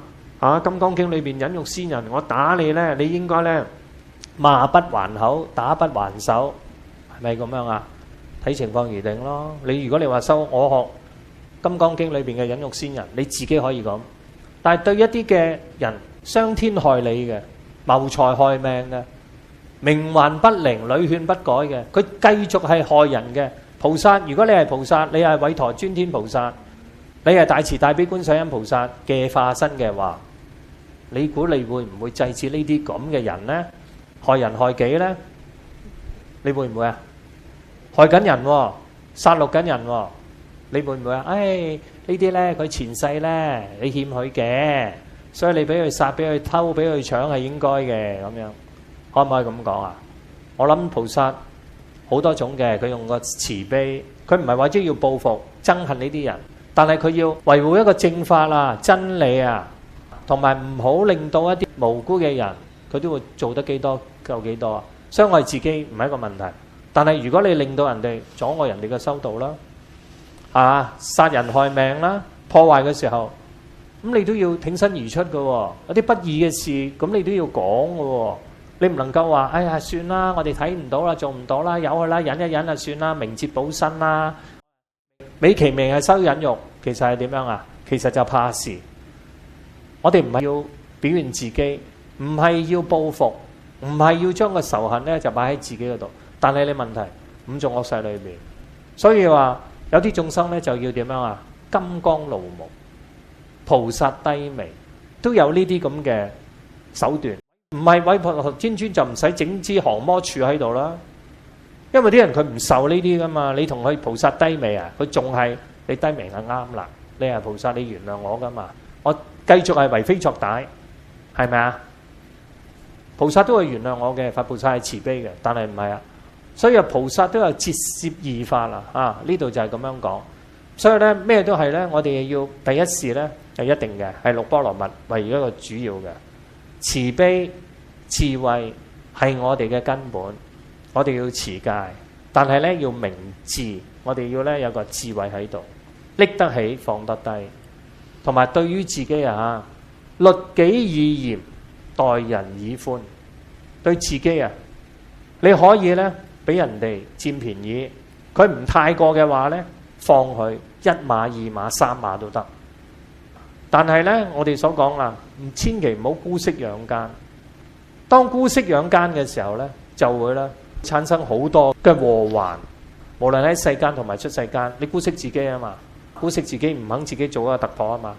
S1: 金剛經裏邊忍辱仙人，我打你呢，你應該呢，罵不還口，打不還手，係咪咁樣啊？睇情況而定咯。你如果你話修我學金剛經裏邊嘅忍辱仙人，你自己可以咁。但係對一啲嘅人傷天害理嘅、謀財害命嘅、冥頑不靈、屢勸不改嘅，佢繼續係害人嘅。菩薩，如果你係菩薩，你係韋陀尊天菩薩，你係大慈大悲觀世音菩薩嘅化身嘅話，你估你會唔會制止呢啲咁嘅人呢？害人害己呢？你會唔會啊？害緊人喎，殺戮緊人喎，你會唔會啊？呢啲呢，佢前世呢，你欠佢嘅，所以你俾佢殺、俾佢偷、俾佢搶係應該嘅咁樣，可唔可以咁講啊？我諗菩薩好多種嘅，佢用個慈悲，佢唔係話即要報復、憎恨呢啲人，但係佢要維護一個正法啊、真理啊，同埋唔好令到一啲無辜嘅人，佢都會做得幾多夠幾多啊。傷害自己唔係一個問題，但係如果你令到人哋阻礙人哋嘅修道啦，殺人害命啦，破壞嘅時候，咁你都要挺身而出嘅喎。有啲不義嘅事，咁你都要講嘅喎。你唔能夠話，哎呀算啦，我哋睇唔到啦，做唔到啦，由佢啦，忍一忍就算啦，明哲保身啦。美其名係修忍辱，其實係點樣啊？其實就怕事。我哋唔係要表現自己，唔係要報復，唔係要將個仇恨咧就擺喺自己嗰度。但係你問題五種惡世裏面，所以話有啲眾生咧就要點樣啊？金剛怒目，菩薩低眉，都有呢啲咁嘅手段。唔係韋婆天尊就唔使整支降魔杵喺度啦，因為啲人佢唔受呢啲噶嘛。你同佢菩薩低眉啊，佢仲係你低眉係啱啦。你係菩薩，你原諒我噶嘛，我繼續係為非作歹，係咪啊？菩薩都係原諒我嘅，佛菩薩係慈悲嘅，但係唔係啊。所以菩薩都有折涉二法啦，呢度就係咁樣講。所以咧咩都係咧，我哋要第一事咧係一定嘅，係六波羅蜜為一個主要嘅。慈悲智慧係我哋嘅根本，我哋要持戒，但係咧要明智，我哋要咧有個智慧喺度，拎得起放得低，同埋對於自己啊，律己以嚴，待人以寬。對自己啊，你可以咧俾人哋佔便宜，佢唔太過嘅話咧，放佢一碼二碼三碼都得。但係咧，我哋所講啊，千祈唔好姑息養奸。當姑息養奸嘅時候咧，就會咧產生好多嘅禍患。無論喺世間同埋出世間，你姑息自己啊嘛，姑息自己唔肯自己做一個突破啊嘛。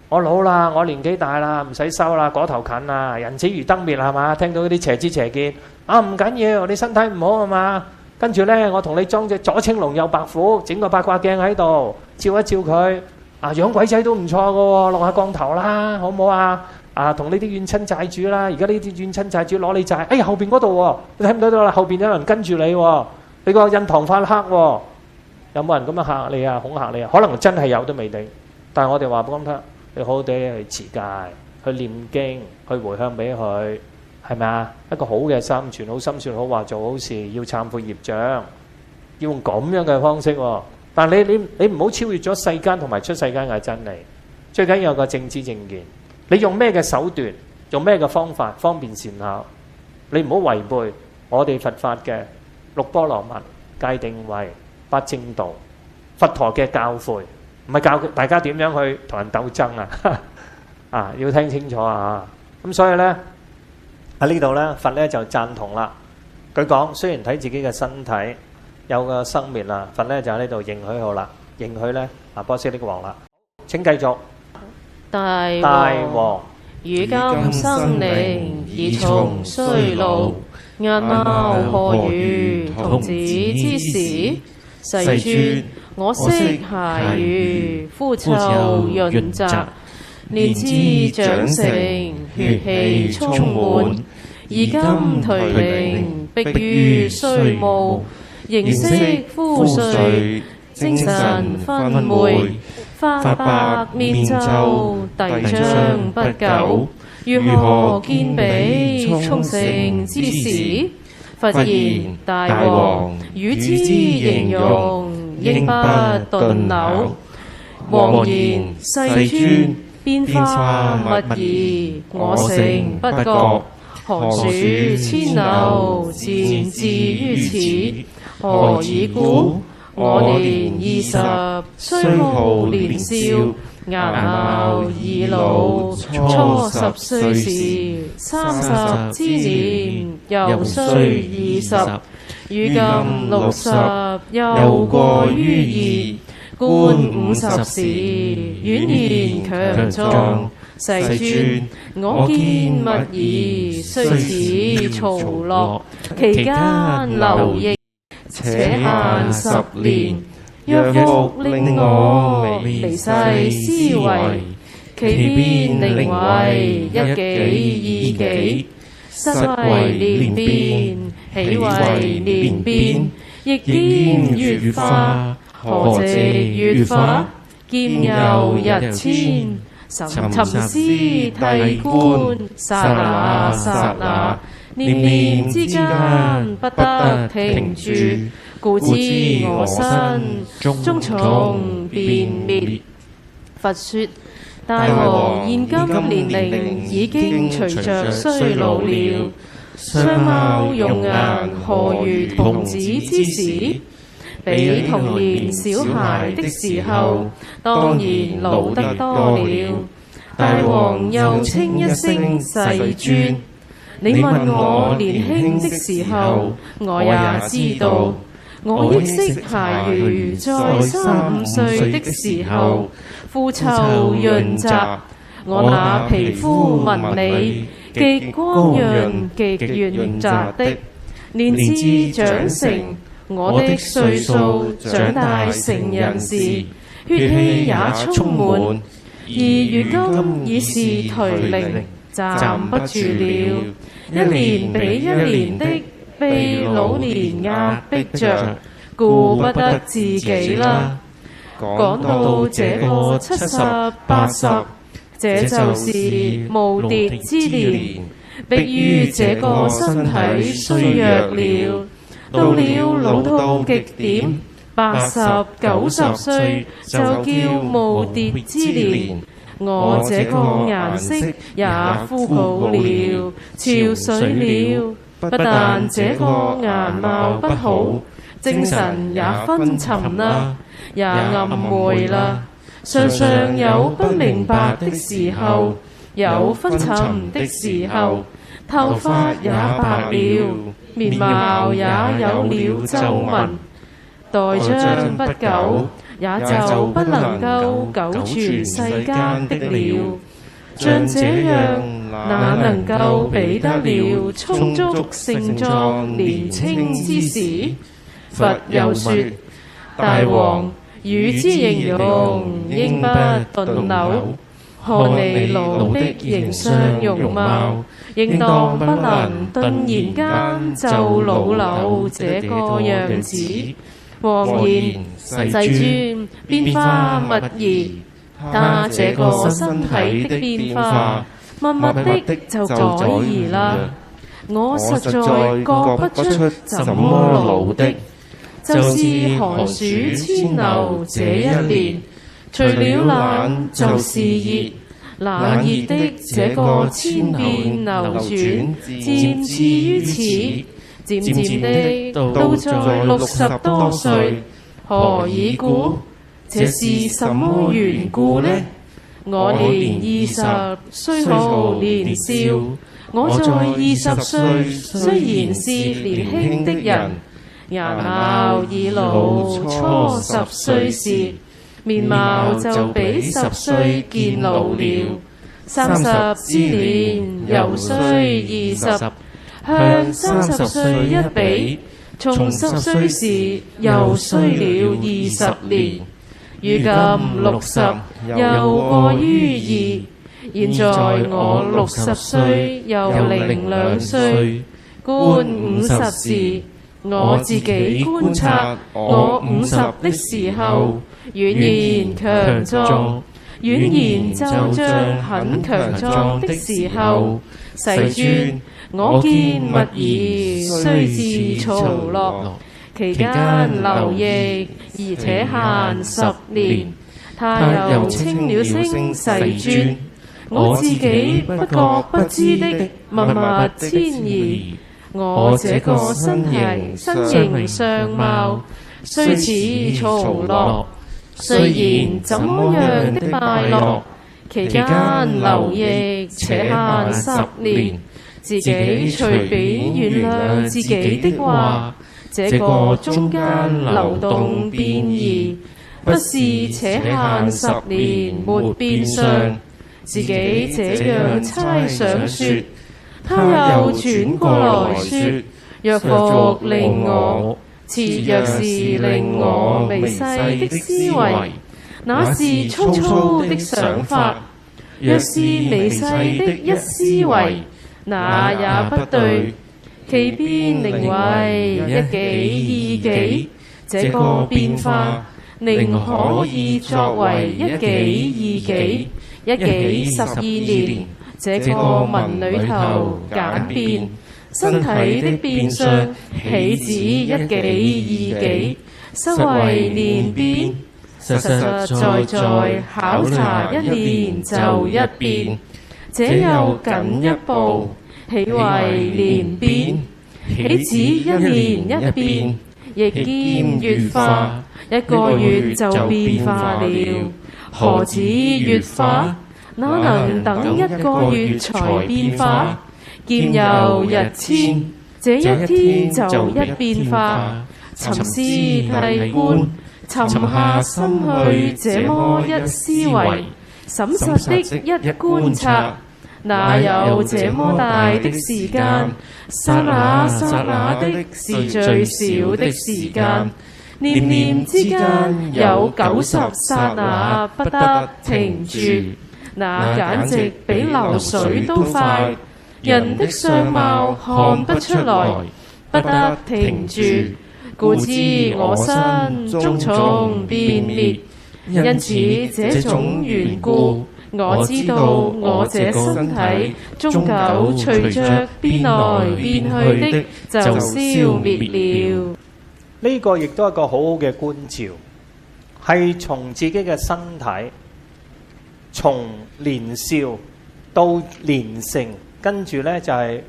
S1: 我老啦，我年紀大啦，唔使修啦，嗰頭近啦，人死如燈滅係嘛？聽到嗰啲邪知邪見啊，唔緊要，你身體唔好係嘛？跟住咧，我同你裝隻左青龍右白虎，整個八卦鏡喺度，照一照佢。養鬼仔都唔錯嘅喎，落下降頭啦，好唔好啊？同呢啲怨親債主啦，而家呢啲怨親債主攞你債，哎呀後邊嗰度喎，你睇唔睇到啦？後邊有人跟住你喎，你個印堂發黑喎，有冇人咁樣嚇你啊？恐嚇你啊？可能真係有都未定，但係我哋話俾佢聽，你好好地去持戒，去念經，去回向俾佢，係咪啊？一個好嘅心，存好心，算好話，做好事，要懺悔業障，要用咁樣嘅方式喎。但你唔好超越咗世間同埋出世間嘅真理，最緊要有個正知正見。你用咩嘅手段，用咩嘅方法，方便善巧，你唔好違背我哋佛法嘅六波羅蜜、戒定慧、八正道，佛陀嘅教誨，唔係教大家點樣去同人鬥爭啊！要聽清楚啊！咁所以呢，喺呢度呢，佛呢就贊同啦。佢講雖然睇自己嘅身體有個生滅啦，佛咧就喺呢度認許好啦，認許咧波斯匿王啦。請繼續。大王，
S2: 如今生靈已從衰老，眼貌何如童子之時？世尊，我昔孩兒膚臭潤澤，年資長成，血氣充滿，而今頹齡，迫於衰暮，形色膚衰，精神昏昧，髮白面皺，遞將不久，如何見彼充盛之時？佛言：大王，汝之形容，應不頓朽。王言：世尊，變化勿移，我誠不覺。何處遷流，自然至於此？何以故？我年20，雖無年少，顏貌已老。初10歲時，30之年，又須20。如今60，又過於2。觀50時，婉言強壯。世尊，我見物已，雖此曹樂，期間留役，且限10年。若復令我離世思維，其變寧為一己二己，失為年變，起為年變，亦兼月化，何值月化？兼有日遷，尋思替觀，剎那剎那，念念之間，不得停住。故知我身終從變滅。佛說：大王現今年齡已經隨着衰老了，相貌容顏何如童子之時？比童年小孩的時候，當然老得多了。大王又稱一聲世尊。你問我年輕的時候，我也知道。我憶昔孩兒在3、5歲的時候，膚臭潤澤，我那皮膚紋理極光潤極潤澤的。年至長成，我的歲數長大成人時，血氣也充滿，而如今已是頹齡，站不住了。一年比一年的被老年壓迫着，顧不得自己啦。講到這個70、80，這就是耄耋之年，迫於這個身體衰弱了，到了老到極點，80、90歲就叫耄耋之年。我這個顏色也枯槁了，憔悴了。不但這個顏貌不好，精神也昏沉啦，也暗昧啦。常常有不明白的時候，有昏沉的時候，頭髮也白了，面貌也有了皺紋。待將不久，也就不能夠久存世間的了。像這樣，哪能夠比得了充足盛壯年青之時？佛又說：大王，汝之形容應不頓朽，看你老的形相容貌，應當不能頓然間就老朽這個樣子。黃言世尊，變化密儀，他這個身體的變化，默默的就改移啦。我實在覺不出怎麼老的，就是寒暑遷流這一年，除了冷就是熱，冷熱的這個遷變流轉，漸至於此，漸漸的到在60多歲，何以故？這是什麼緣故呢？我年20，雖號年少。我在20歲，雖然是年輕的人，顏貌已老。初10歲時，面貌就比10歲見老了。30之年，又須20，向30歲一比，從10歲時又須了20年。如今60，又過於2。現在我60歲又零2歲，觀50時，我自己觀察我50的時候，婉言強壯，婉言就像很強壯的時候。世尊，我見物已，雖至曹樂，期間留役，而且限10年。他又稱了聲世尊。我自己不覺不知的默默遷移，我這個身形相貌，雖似曹樂，雖然怎麼樣的敗落，期間留役且限10年，自己隨便原諒自己的話，這個中間流動變異，不是且限10年沒變相。自己這樣猜想說，他又轉過來說：若復令我，切若是令我微細的思維，那是粗粗的想法；若是微細的一思維，那也不對。其變寧為一己意己，這個變化寧可以作為一己意己。一己12年，這個文裏頭簡變，身體的變相豈止一己意己，修為連變，實實在在考察1年就1變，這又僅一步，豈為連變？豈止1年1變，亦兼月化，1個月就變化了。何止月化？哪能等1個月才變化？兼有日遷，這一天就一變化。沉思諦觀，沉下心去這麼一思維，審實的一觀察，哪有這麼大的時間？剎那剎那的是最少的時間。念念之間有90剎那不得停住，那簡直比流水都快。人的相貌看不出來，不得停住，故知我身終從變滅。因此這種緣故，我知道我這身體終究隨着變來變去的就消滅了。
S1: 呢個亦都係一個好好嘅觀照，係從自己嘅身體，從年少到年成，跟住呢就係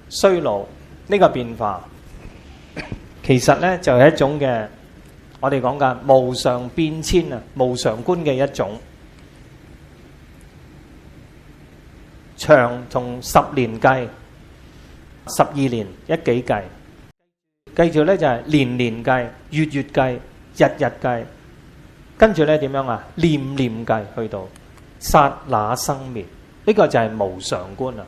S1: 衰老呢個變化。其實呢就係一種嘅我哋講嘅無常變遷啊，無常觀嘅一種。長從10年計，12年一幾計。繼續咧就係年年計、月月計、日日計，跟住咧點樣啊？念念計，去到剎那生滅，呢個就係無常觀啦。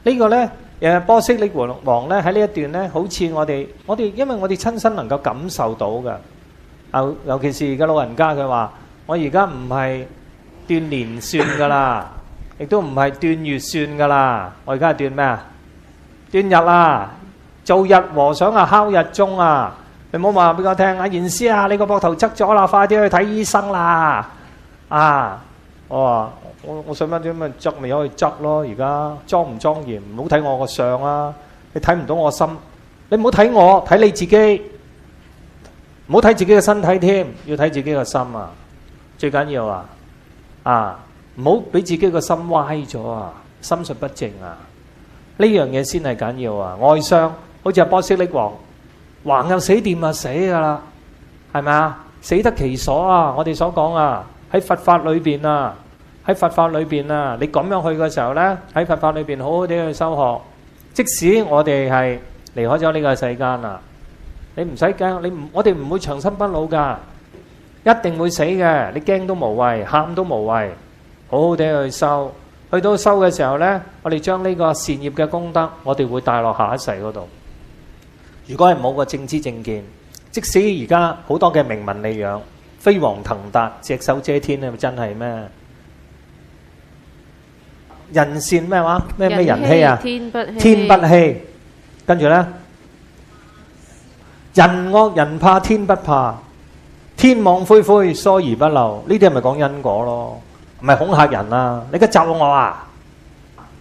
S1: 呢個咧波斯匿王咧喺呢一段咧，好似我哋因為我哋親身能夠感受到嘅，尤其是而家老人家佢話：我而家唔係斷年算噶啦，亦都唔係斷月算噶啦，我而家係斷咩啊？斷日啊！做日和尚啊，敲日鐘啊！你唔好話俾我聽，阿賢師啊，你個膊頭側咗啦，快啲去睇醫生啦！啊，我話我想乜啲咁嘅側咪可以側咯，而家莊唔莊嚴，唔好睇我個相啊！你睇唔到我心，你唔好睇我，睇你自己，唔好睇自己嘅身體添，要睇自己嘅心啊！最緊要啊，唔好俾自己個心歪咗啊，心術不正啊！呢樣嘢先係緊要啊！外相。好似阿波斯匿王，橫又死，掂又死噶啦，係咪啊？死得其所啊！我哋所講啊，喺佛法裏邊啊，你咁樣去嘅時候呢，喺佛法裏邊好好地去修學。即使我哋係離開咗呢個世間啦，你唔使驚，我哋唔會長生不老噶，一定會死嘅。你驚都無謂，喊都無謂，好好地去修。去到修嘅時候呢，我哋將呢個善業嘅功德，我哋會帶落下一世嗰度。如果係冇個正知正見，即使而家好多嘅名聞利養、飛黃騰達、隻手遮天咧，真係咩？人善咩話？咩人欺啊？天不欺。跟住呢，人惡人怕天不怕，天網恢恢疏而不漏。呢啲係咪講因果咯？唔係恐嚇人啊！你而家咒我啊！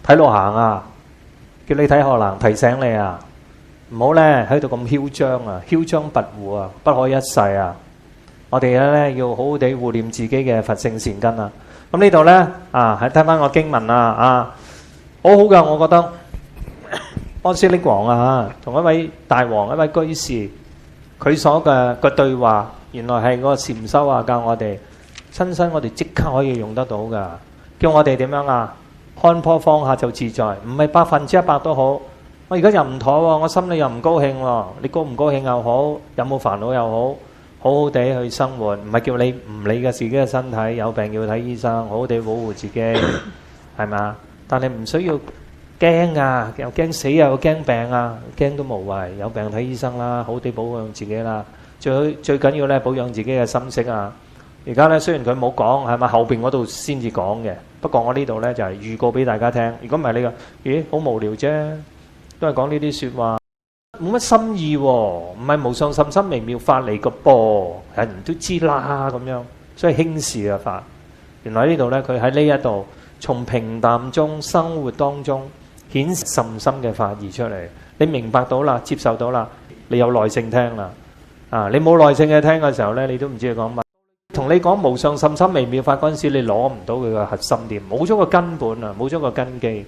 S1: 睇路行啊！叫你睇可能提醒你啊！唔好咧喺度咁囂張啊，囂張跋扈啊，不可一世啊！我哋咧要好好地護念自己嘅佛性善根啊！咁呢度咧喺睇翻個經文啊，好好噶，我覺得波斯匿王啊同一位大王一位居士，佢所嘅對話，原來係個禪修啊，教我哋親身，我哋即刻可以用得到噶，叫我哋點樣啊？看破放下就自在，唔係100%都好。我而家又唔妥喎，我心裏又唔高興喎。你高唔高興又好，有冇煩惱又好，好好地去生活，唔係叫你唔理嘅自己嘅身體，有病要睇醫生，好好地保護自己，係咪？但係唔需要驚啊，又驚死啊，又驚病啊，驚都無謂，有病睇醫生啦，好好地保養自己啦。最緊要咧，保養自己嘅心性啊！而家咧，雖然佢冇講係咪後邊嗰度先至講嘅，不過我呢度咧就係預告俾大家聽。如果唔係你個，咦，好無聊啫，都係講呢啲説話，冇乜心意喎，唔係無上甚深微妙法嚟個噃，人都知啦咁樣，所以輕視嘅法。原來呢度咧，佢喺呢一度從平淡中生活當中顯甚深嘅法義出嚟，你明白到啦，接受到啦，你有耐性聽啦。啊，你冇耐性嘅聽嘅時候咧，你都唔知佢講乜。同你講無上甚深微妙法嗰陣時，你攞唔到佢個核心點，冇咗個根本啊，冇咗個根基。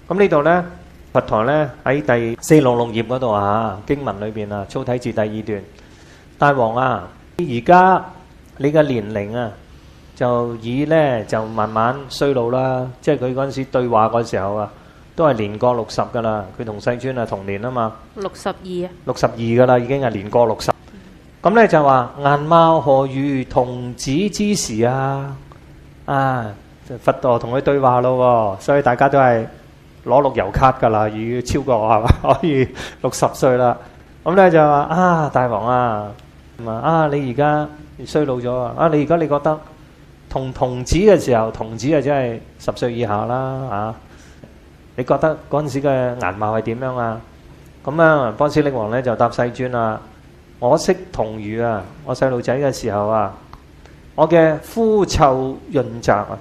S1: 咁呢度咧，佛陀咧喺第466頁嗰度啊，經文裏邊啊，粗體字第2段，大王啊，而家你嘅年齡啊，就以咧就慢慢衰老啦。即係佢嗰陣時對話嗰時候啊，都係年過60噶啦。佢同世尊啊同年啊嘛
S2: 62啊
S1: ，62噶啦，已經係年過60。咁咧就話顏貌何如童子之時啊！啊，佛陀同佢對話咯，所以大家都係攞綠油卡噶啦，要超過係嘛，可以60歲啦。咁咧就話啊，大王啊，啊你而家衰老咗啊！你而家你覺得同童子嘅時候，童子啊真係10歲以下啦啊！你覺得嗰陣時嘅顏貌係點樣啊？咁啊，波斯匿王咧就答世尊啊。我識童如啊，我細路仔嘅時候啊，我嘅膚臭潤澤啊，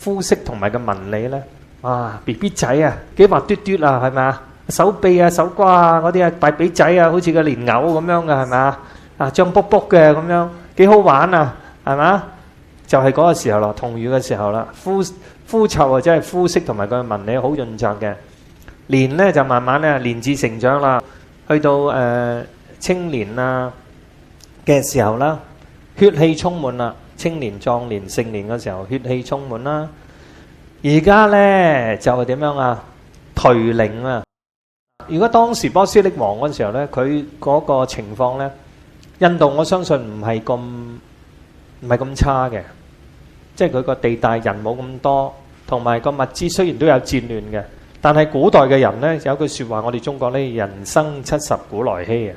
S1: 膚色同埋個紋理咧，啊 BB 仔啊，幾白嘟嘟啊，係咪啊？手臂啊、手瓜啊嗰啲啊，大髀仔啊，好似個蓮藕咁樣嘅，係咪啊？啊，脹卜卜嘅咁樣，幾好玩啊，係咪啊？就係嗰個時候啦，童如嘅時候啦，膚臭啊，即係膚色同埋個紋理好潤澤嘅。年咧就慢慢咧年至成長啦，去到青年啊嘅時候啦，血氣充滿啦，青年、壯年、盛年嘅時候，血氣充滿啦。而家咧就係點樣啊？頹齡啊！如果當時波斯匿王嗰陣時候咧，佢嗰個情況咧，印度我相信唔係咁差嘅，即係佢個地大人冇咁多，同埋個物資雖然都有戰亂嘅，但係古代嘅人咧有句説話，我哋中國咧人生70古來稀啊！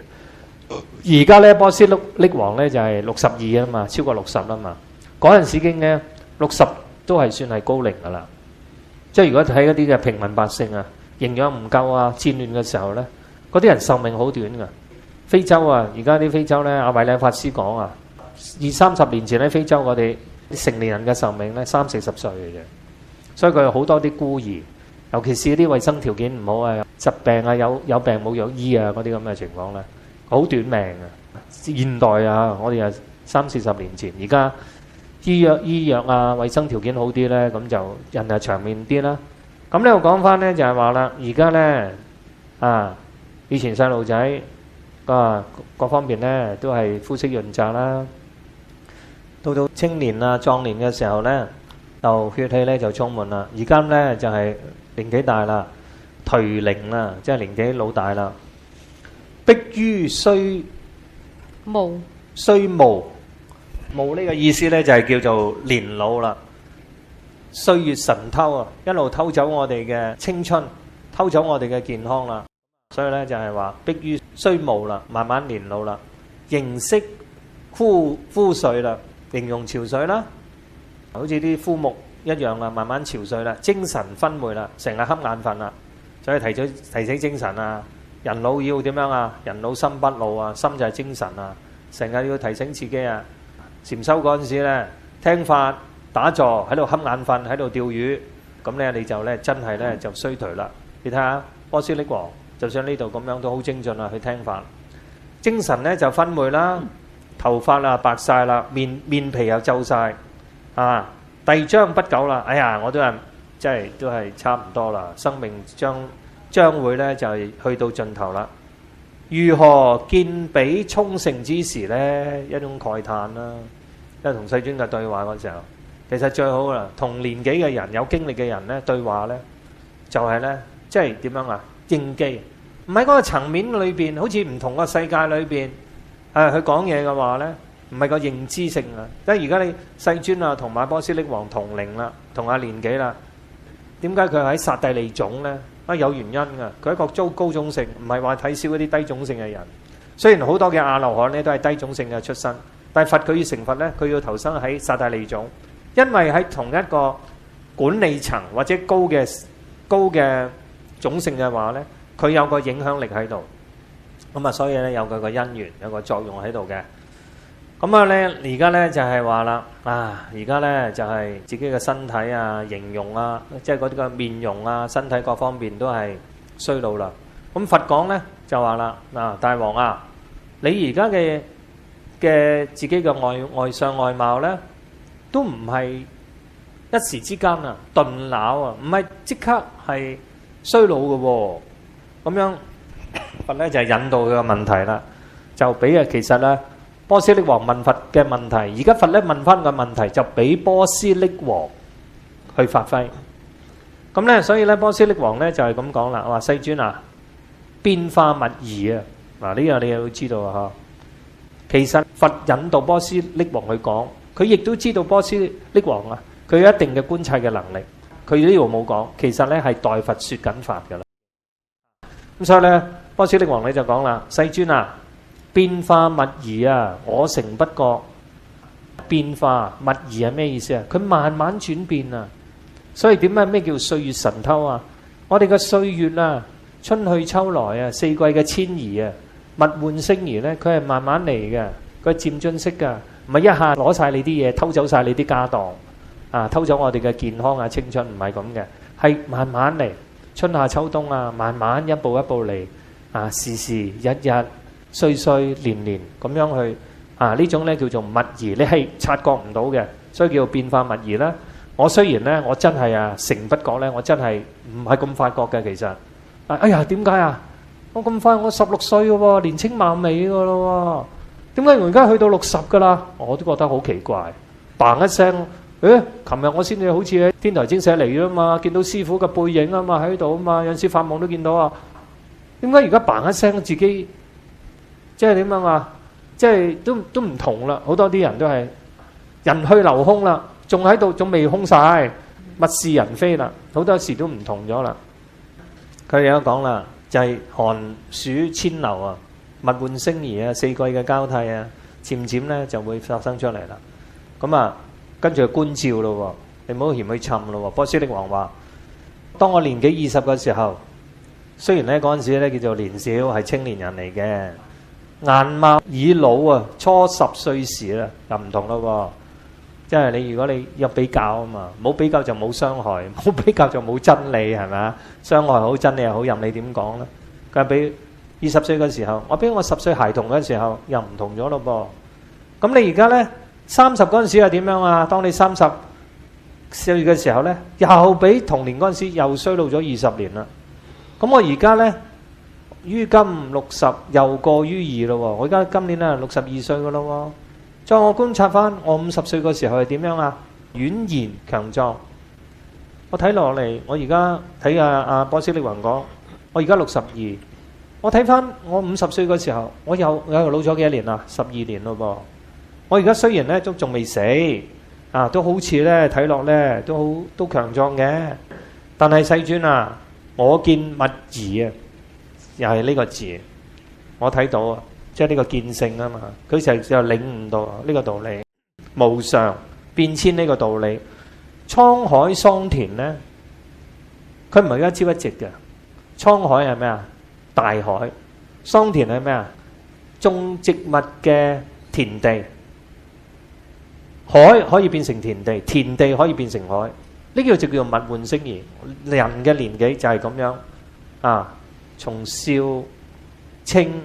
S1: 而家咧波斯匿王咧就係62啊嘛，超過60啦嘛。嗰陣時已經咧60都係算係高齡噶啦。即係如果睇嗰啲嘅平民百姓啊，營養唔夠啊，戰亂嘅時候咧，嗰啲人壽命好短噶。非洲啊，而家啲非洲咧，阿韋禮法師講啊，20-30年前咧，非洲我哋成年人嘅壽命咧30-40歲嘅啫。所以佢有好多啲孤兒，尤其是啲衞生條件唔好啊，疾病啊，有病冇藥醫啊，嗰啲咁嘅情況咧。好短命啊！現代啊，我哋係30-40年前，而家醫藥啊，衞生條件好啲咧，咁就人係長命啲啦。咁呢度講翻咧就係話啦，而家咧啊，以前細路仔啊各方面咧都係膚色潤澤啦，到青年啊壯年嘅時候咧，就血氣咧就充滿啦。而家咧就係年紀大啦，頹齡啦，即係年紀老大啦。迫於衰暮呢個意思咧就係叫做年老啦，歲月神偷啊，一路偷走我哋嘅青春，偷走我哋嘅健康啦。所以咧就係話迫於衰暮啦，慢慢年老啦，形色枯悴啦，形容憔悴啦，好似啲枯木一樣啦，慢慢憔悴啦，精神昏昧啦，成日瞌眼瞓啦，所以提醒精神啊。人老要點樣啊？人老心不老啊，心就係精神啊，成日要提醒自己啊。禪修嗰陣時咧，聽法打坐喺度瞌眼瞓，喺度釣魚，咁咧你就咧真係咧就衰頹啦。你睇下波斯匿王，就算呢度咁樣都好精進啊，去聽法，精神咧就昏昧啦，頭髮啊白晒啦，面皮又皺晒啊，遞將不久啦。哎呀，我都係即係都係差唔多啦，生命將會咧就係去到盡頭啦。如何見彼充盛之時咧？一種慨嘆啦。因為同世尊嘅對話嗰時候，其實最好啦，同年紀嘅人有經歷嘅人咧對話咧，就係咧即係點樣啊？應機唔喺嗰個層面裏邊，好似唔同個世界裏邊佢講嘢嘅話咧，唔係個認知性啊。因為而家你世尊啊，同埋波斯匿王同齡啦，同下年紀啦。點解佢喺剎帝利種咧？有原因㗎。佢係一個高種姓，唔係話睇小嗰啲低種姓嘅人。雖然好多嘅阿羅漢咧都係低種姓嘅出身，但係佛佢要成佛咧，佢要投生喺剎帝利種，因為喺同一個管理層或者高嘅種姓嘅話咧，佢有個影響力喺度。咁啊，所以咧有佢個因緣，有個作用喺度嘅。咁啊咧，而家咧就係話啦，而家咧就係自己嘅身體啊、形容啊，即係嗰啲嘅面容啊、身體各方面都係衰老啦。咁佛講咧就話啦，大王啊，你而家嘅自己嘅外相外貌咧，都唔係一時之間啊，頓lão啊，唔係即刻係衰老嘅喎。咁樣佛咧就係引導佢個問題啦，就俾其實咧。波斯匿王問佛嘅問題，而家佛咧問翻個問題，就俾波斯匿王去發揮。咁咧，所以咧波斯匿王咧就係咁講啦，話世尊啊，變化勿疑啊。嗱，呢樣你又要知道啊。其實佛引導波斯匿王去講，佢亦都知道波斯匿王啊，佢有一定嘅觀察嘅能力。佢呢度冇講，其實咧係代佛說緊法噶啦。咁所以咧，波斯匿王咧就講啦，世尊啊。變化勿疑啊！我成不覺。變化勿疑係咩意思啊？佢慢慢轉變啊！所以點解咩叫歲月神偷啊？我哋嘅歲月啊，春去秋來啊，四季嘅遷移啊，物換星移咧，佢係慢慢嚟嘅，佢係漸進式噶，唔係一下攞晒你啲嘢，偷走晒你啲家當啊，偷走我哋嘅健康啊、青春，唔係咁嘅，係慢慢嚟，春夏秋冬啊，慢慢一步一步嚟啊，時時日日。歲歲年年咁樣去呢種咧叫做勿疑，你係察覺唔到嘅，所以叫做變化勿疑啦。我雖然咧，我真係成不覺咧，我真係唔係咁發覺嘅其實。哎呀，點解啊？我咁快，我16歲嘅喎，年青貌美嘅咯喎，點解我而家去到60㗎啦？我都覺得好奇怪。嘭一聲，琴日我先至好似喺天台精舍嚟啫嘛，見到師傅嘅背影啊嘛，喺度啊嘛，有陣時發夢都見到啊。點解而家嘭一聲自己？即係點樣啊？即係都唔同啦，好多啲人都係人去樓空啦，仲喺度，仲未空晒，物是人非啦，好多時都唔同咗啦。佢有講啦，就係寒暑遷流啊，物換星移啊，四季嘅交替啊，漸漸咧就會發生出嚟啦。咁啊，跟住觀照咯，你唔好嫌佢沉咯。波斯匿王話：當我年紀20嘅時候，雖然咧嗰陣時咧叫做年少，係青年人嚟嘅。顏貌已老啊，初10歲時啦，又唔同咯。即係你如果你有比較啊嘛，冇比較就冇傷害，冇比較就冇真理，係咪啊？傷害好，真理又好，任你點講啦。佢話俾20歲嘅時候，我俾我10歲孩童嘅時候又唔同咗咯噃。咁你而家咧30嗰陣時係點樣啊？當你30歲嘅時候咧，又比童年嗰陣時又衰老咗20年啦。咁我而家咧。於今60又過於2咯喎，我而家今年啊62歲噶咯喎。再我觀察翻我50歲嗰時候係點樣啊？婉賢強壯。我睇落嚟，我而家睇阿波斯匿王講，我而家62。我睇翻我50歲嗰時候，我又老咗幾多年啊？12年咯噃。我而家雖然咧都仲未死啊，都好似咧睇落咧都強壯嘅，但係世尊啊，我見勿疑啊！又係呢個字，我睇到啊，即係呢個見性啊嘛，佢就領悟到呢個道理，無常變遷呢個道理。滄海桑田咧，佢唔係一朝一夕嘅。滄海係咩啊？大海。桑田係咩啊？種植物嘅田地。海可以變成田地，田地可以變成海。呢個就叫做物換星移。人嘅年紀就係咁樣啊。從少青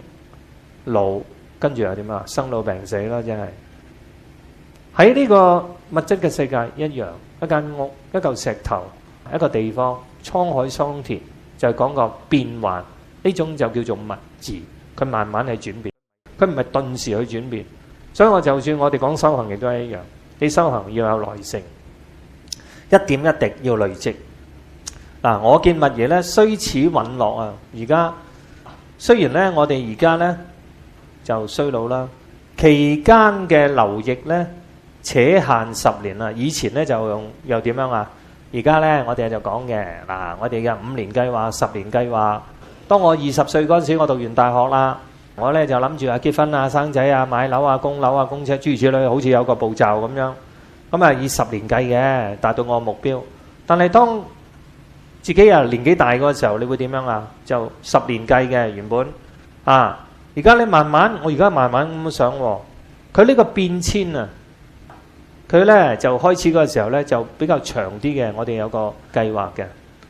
S1: 老，跟住又點啊？生老病死啦，真係喺呢個物質嘅世界一樣，一間屋、一嚿石頭、一個地方，滄海桑田就係講個變幻，呢種就叫做物質，佢慢慢係轉變，佢唔係頓時去轉變。所以我就算我哋講修行亦都係一樣，你修行要有耐性，一點一滴要累積。嗱，我見物嘢咧，雖此殞落啊！而家雖然咧，我哋而家咧就衰老啦。期間嘅流役呢，且限10年啦。以前呢就又點樣啊？而家呢我哋就講嘅嗱，我哋嘅5年計劃、10年計劃。當我20歲嗰陣時，我讀完大學啦，我呢就諗住結婚啊、生仔啊、買樓啊、供樓啊、供車諸如此類，好似有個步驟咁樣。咁啊以10年計嘅，達到我目標。但係當自己年紀大嗰個時候，你會點樣啊？就10年計嘅原本啊。而家你慢慢，我而家慢慢咁想喎，佢呢個變遷啊，佢呢就開始嗰個時候呢就比較長啲嘅，我哋有個計劃嘅，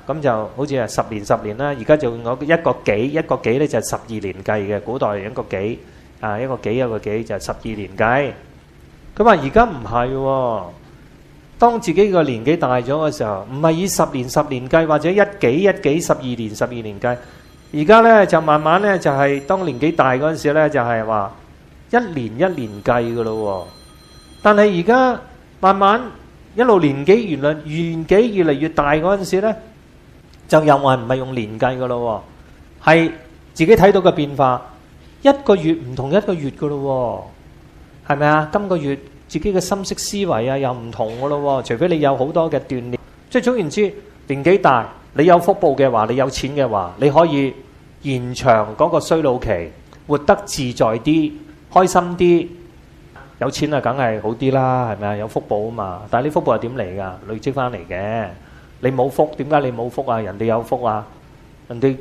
S1: 咁就好似係10年啦。而家就我一個幾呢就12年計嘅，古代一個幾啊，一個幾就12年計。佢話而家唔係喎，當自己個年紀大咗嘅時候，唔係以10年計，或者一幾12年計。而家呢就慢慢呢就係當年紀大嗰陣時呢，就係話一年計㗎咯。但係而家慢慢一路年紀越嚟越大嗰陣時呢，就又話唔係用年計㗎咯，係自己睇到嘅變化，一個月唔同一個月㗎咯，係咪啊？今個月自己嘅心識思維啊又唔同㗎咯，除非你有好多嘅鍛鍊。即係總言之，年紀大，你有福報嘅話，你有錢嘅話，你可以延長嗰個衰老期，活得自在啲、開心啲。有錢啊，梗係好啲啦，係咪啊？有福報啊嘛。但係呢福報係點嚟㗎？累積翻嚟嘅。你冇福，點解你冇福啊？人哋有福啊，人哋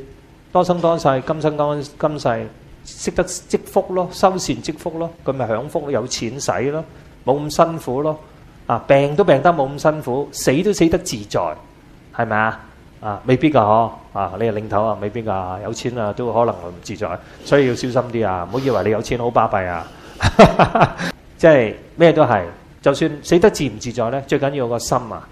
S1: 多生多世、今生今世識得積福咯，修善積福咯，佢咪享福咯，有錢使咯，冇咁辛苦咯。啊，病都病得冇咁辛苦，死都死得自在，係咪啊？啊，未必㗎嗬！啊，你係領頭啊，未必㗎。有錢啊，都可能唔自在，所以要小心啲啊！唔好以為你有錢好巴閉啊！即係咩都係，就算死得自唔自在呢，最緊要個心啊！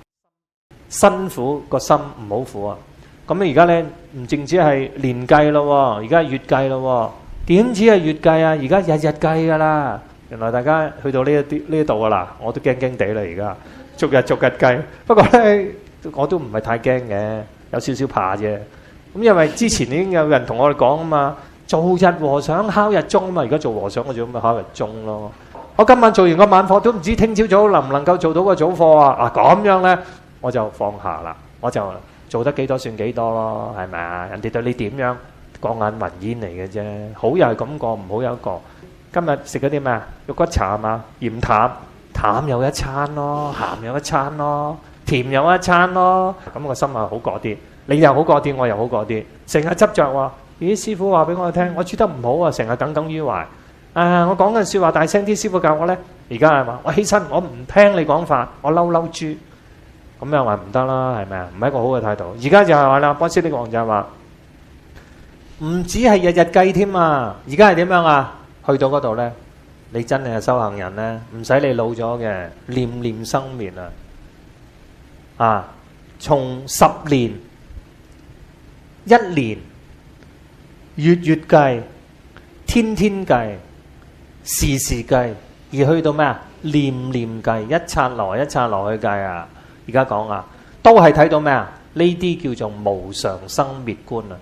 S1: 辛苦個心唔好苦啊！咁而家呢，唔淨止係年計咯，而家係月計咯。點止係月計啊？而家日計㗎啦！原來大家去到呢一度㗎啦，我都驚驚地啦！而家逐日計，不過呢，我都唔係太驚嘅。有少少怕啫，咁因為之前已經有人同我哋講啊嘛，做日和尚敲日鐘啊嘛，而家做和尚我做咪敲日鐘咯。我今晚做完個晚課，都唔知聽朝早能唔能夠做到個早課啊！咁樣呢，我就放下啦，我就做得幾多算幾多咯，係咪啊？人哋對你點樣，過眼雲煙嚟嘅啫，好又係咁過，唔好有一個。今日食咗啲咩啊？肉骨茶啊嘛，鹽淡又一餐咯，鹹又一餐咯。甜有一餐咯，咁個心啊好過啲，你又好過啲，我又好過啲。成日執着話，咦？師傅話俾我聽，我煮得唔好啊，成日耿耿於懷。我講緊説話大聲啲，師傅教我呢。而家係嘛？我起身，我唔聽你講法，我嬲豬。咁樣話唔得啦，係咪啊？唔係一個好嘅態度。而家就係話啦，波斯匿王就係話，唔止係日計添啊！而家係點樣啊？去到嗰度呢，你真係修行人呢，唔使你老咗嘅，念念生滅啊！從10年、1年、月計、天計、時計，而去到咩啊？念計，一剎來去計啊！而家講啊，都係睇到咩啊？呢啲叫做無常生滅觀啊！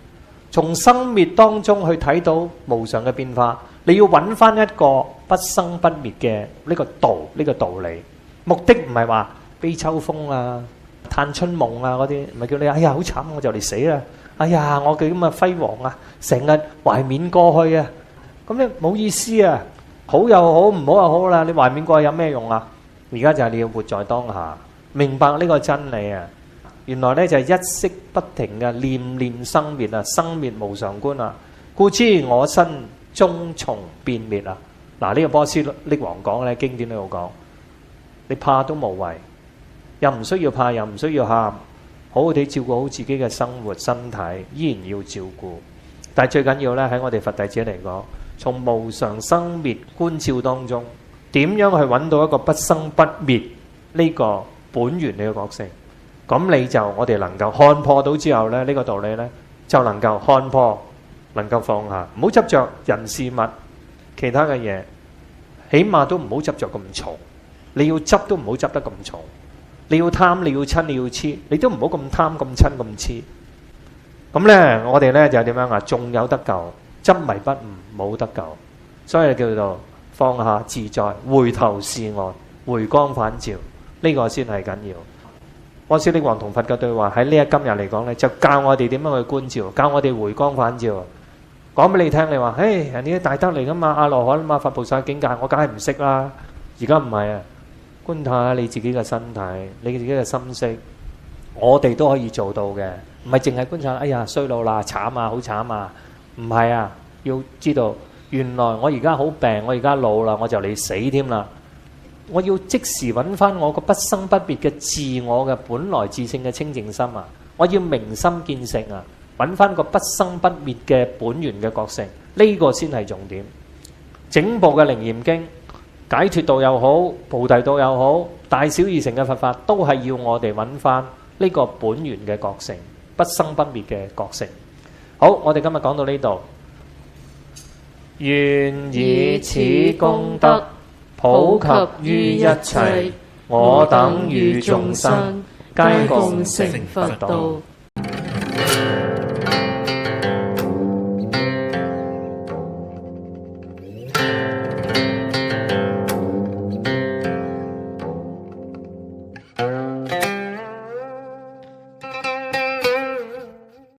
S1: 從生滅當中去睇到無常嘅變化，你要揾翻一個不生不滅嘅呢個道理。目的唔係話悲秋風啊、嘆春夢啊嗰啲，唔係叫你哎呀好慘，我就嚟死啦！哎呀，我嘅咁嘅輝煌啊，成日懷緬過去啊，咁咧冇意思啊！好又好，唔好又好啦，你懷緬過去有咩用啊？而家就係你要活在當下，明白呢個真理啊！原來呢就係一息不停嘅念念生滅啊，生滅無常觀啊，故知我身終從變滅啊！嗱，呢個波斯匿王講咧，經典都有講，你怕都無謂。又唔需要怕，又唔需要喊，好好地照顧好自己嘅生活身體，依然要照顧。但係最緊要咧，喺我哋佛弟子嚟講，從無常生滅觀照當中，點樣去揾到一個不生不滅呢個本源呢個角色？咁你就我哋能夠看破到之後咧，呢個道理咧就能夠看破，能夠放下，唔好執着人事物，其他嘅嘢，起碼都唔好執着咁重。你要執都唔好執得咁重。你要貪，你要親，你要痴，你都唔好咁貪、咁親、咁痴。咁呢，我哋呢就點樣啊？仲有得救，執迷不悟，冇得救。所以叫做放下自在，回頭是岸，回光返照，呢個先係緊要。波斯匿王同佛嘅對話喺呢一今日嚟講呢，就教我哋點樣去觀照，教我哋回光返照。講俾你聽，你話，人哋啲大德嚟噶嘛，阿羅漢啊嘛，佛菩薩境界，我梗係唔識啦。而家唔係啊，觀察下你自己嘅身體，你自己嘅心識，我哋都可以做到嘅，唔係淨係觀察。哎呀，衰老啦，慘啊，好慘啊！唔係啊，要知道原來我而家好病，我而家老啦，我就嚟死添啦。我要即時揾翻我個不生不滅嘅自我嘅本來自性嘅清淨心啊！我要明心見性啊！揾翻個不生不滅嘅本源嘅覺性，呢個先係重點。整部嘅《楞嚴經》解脫道又好，菩提道又好，大小二乘嘅佛法都係要我哋揾翻呢個本源嘅覺性，不生不滅嘅覺性。好，我哋今日講到呢度，願以此功德普及於一切，我等與眾生皆共成佛道。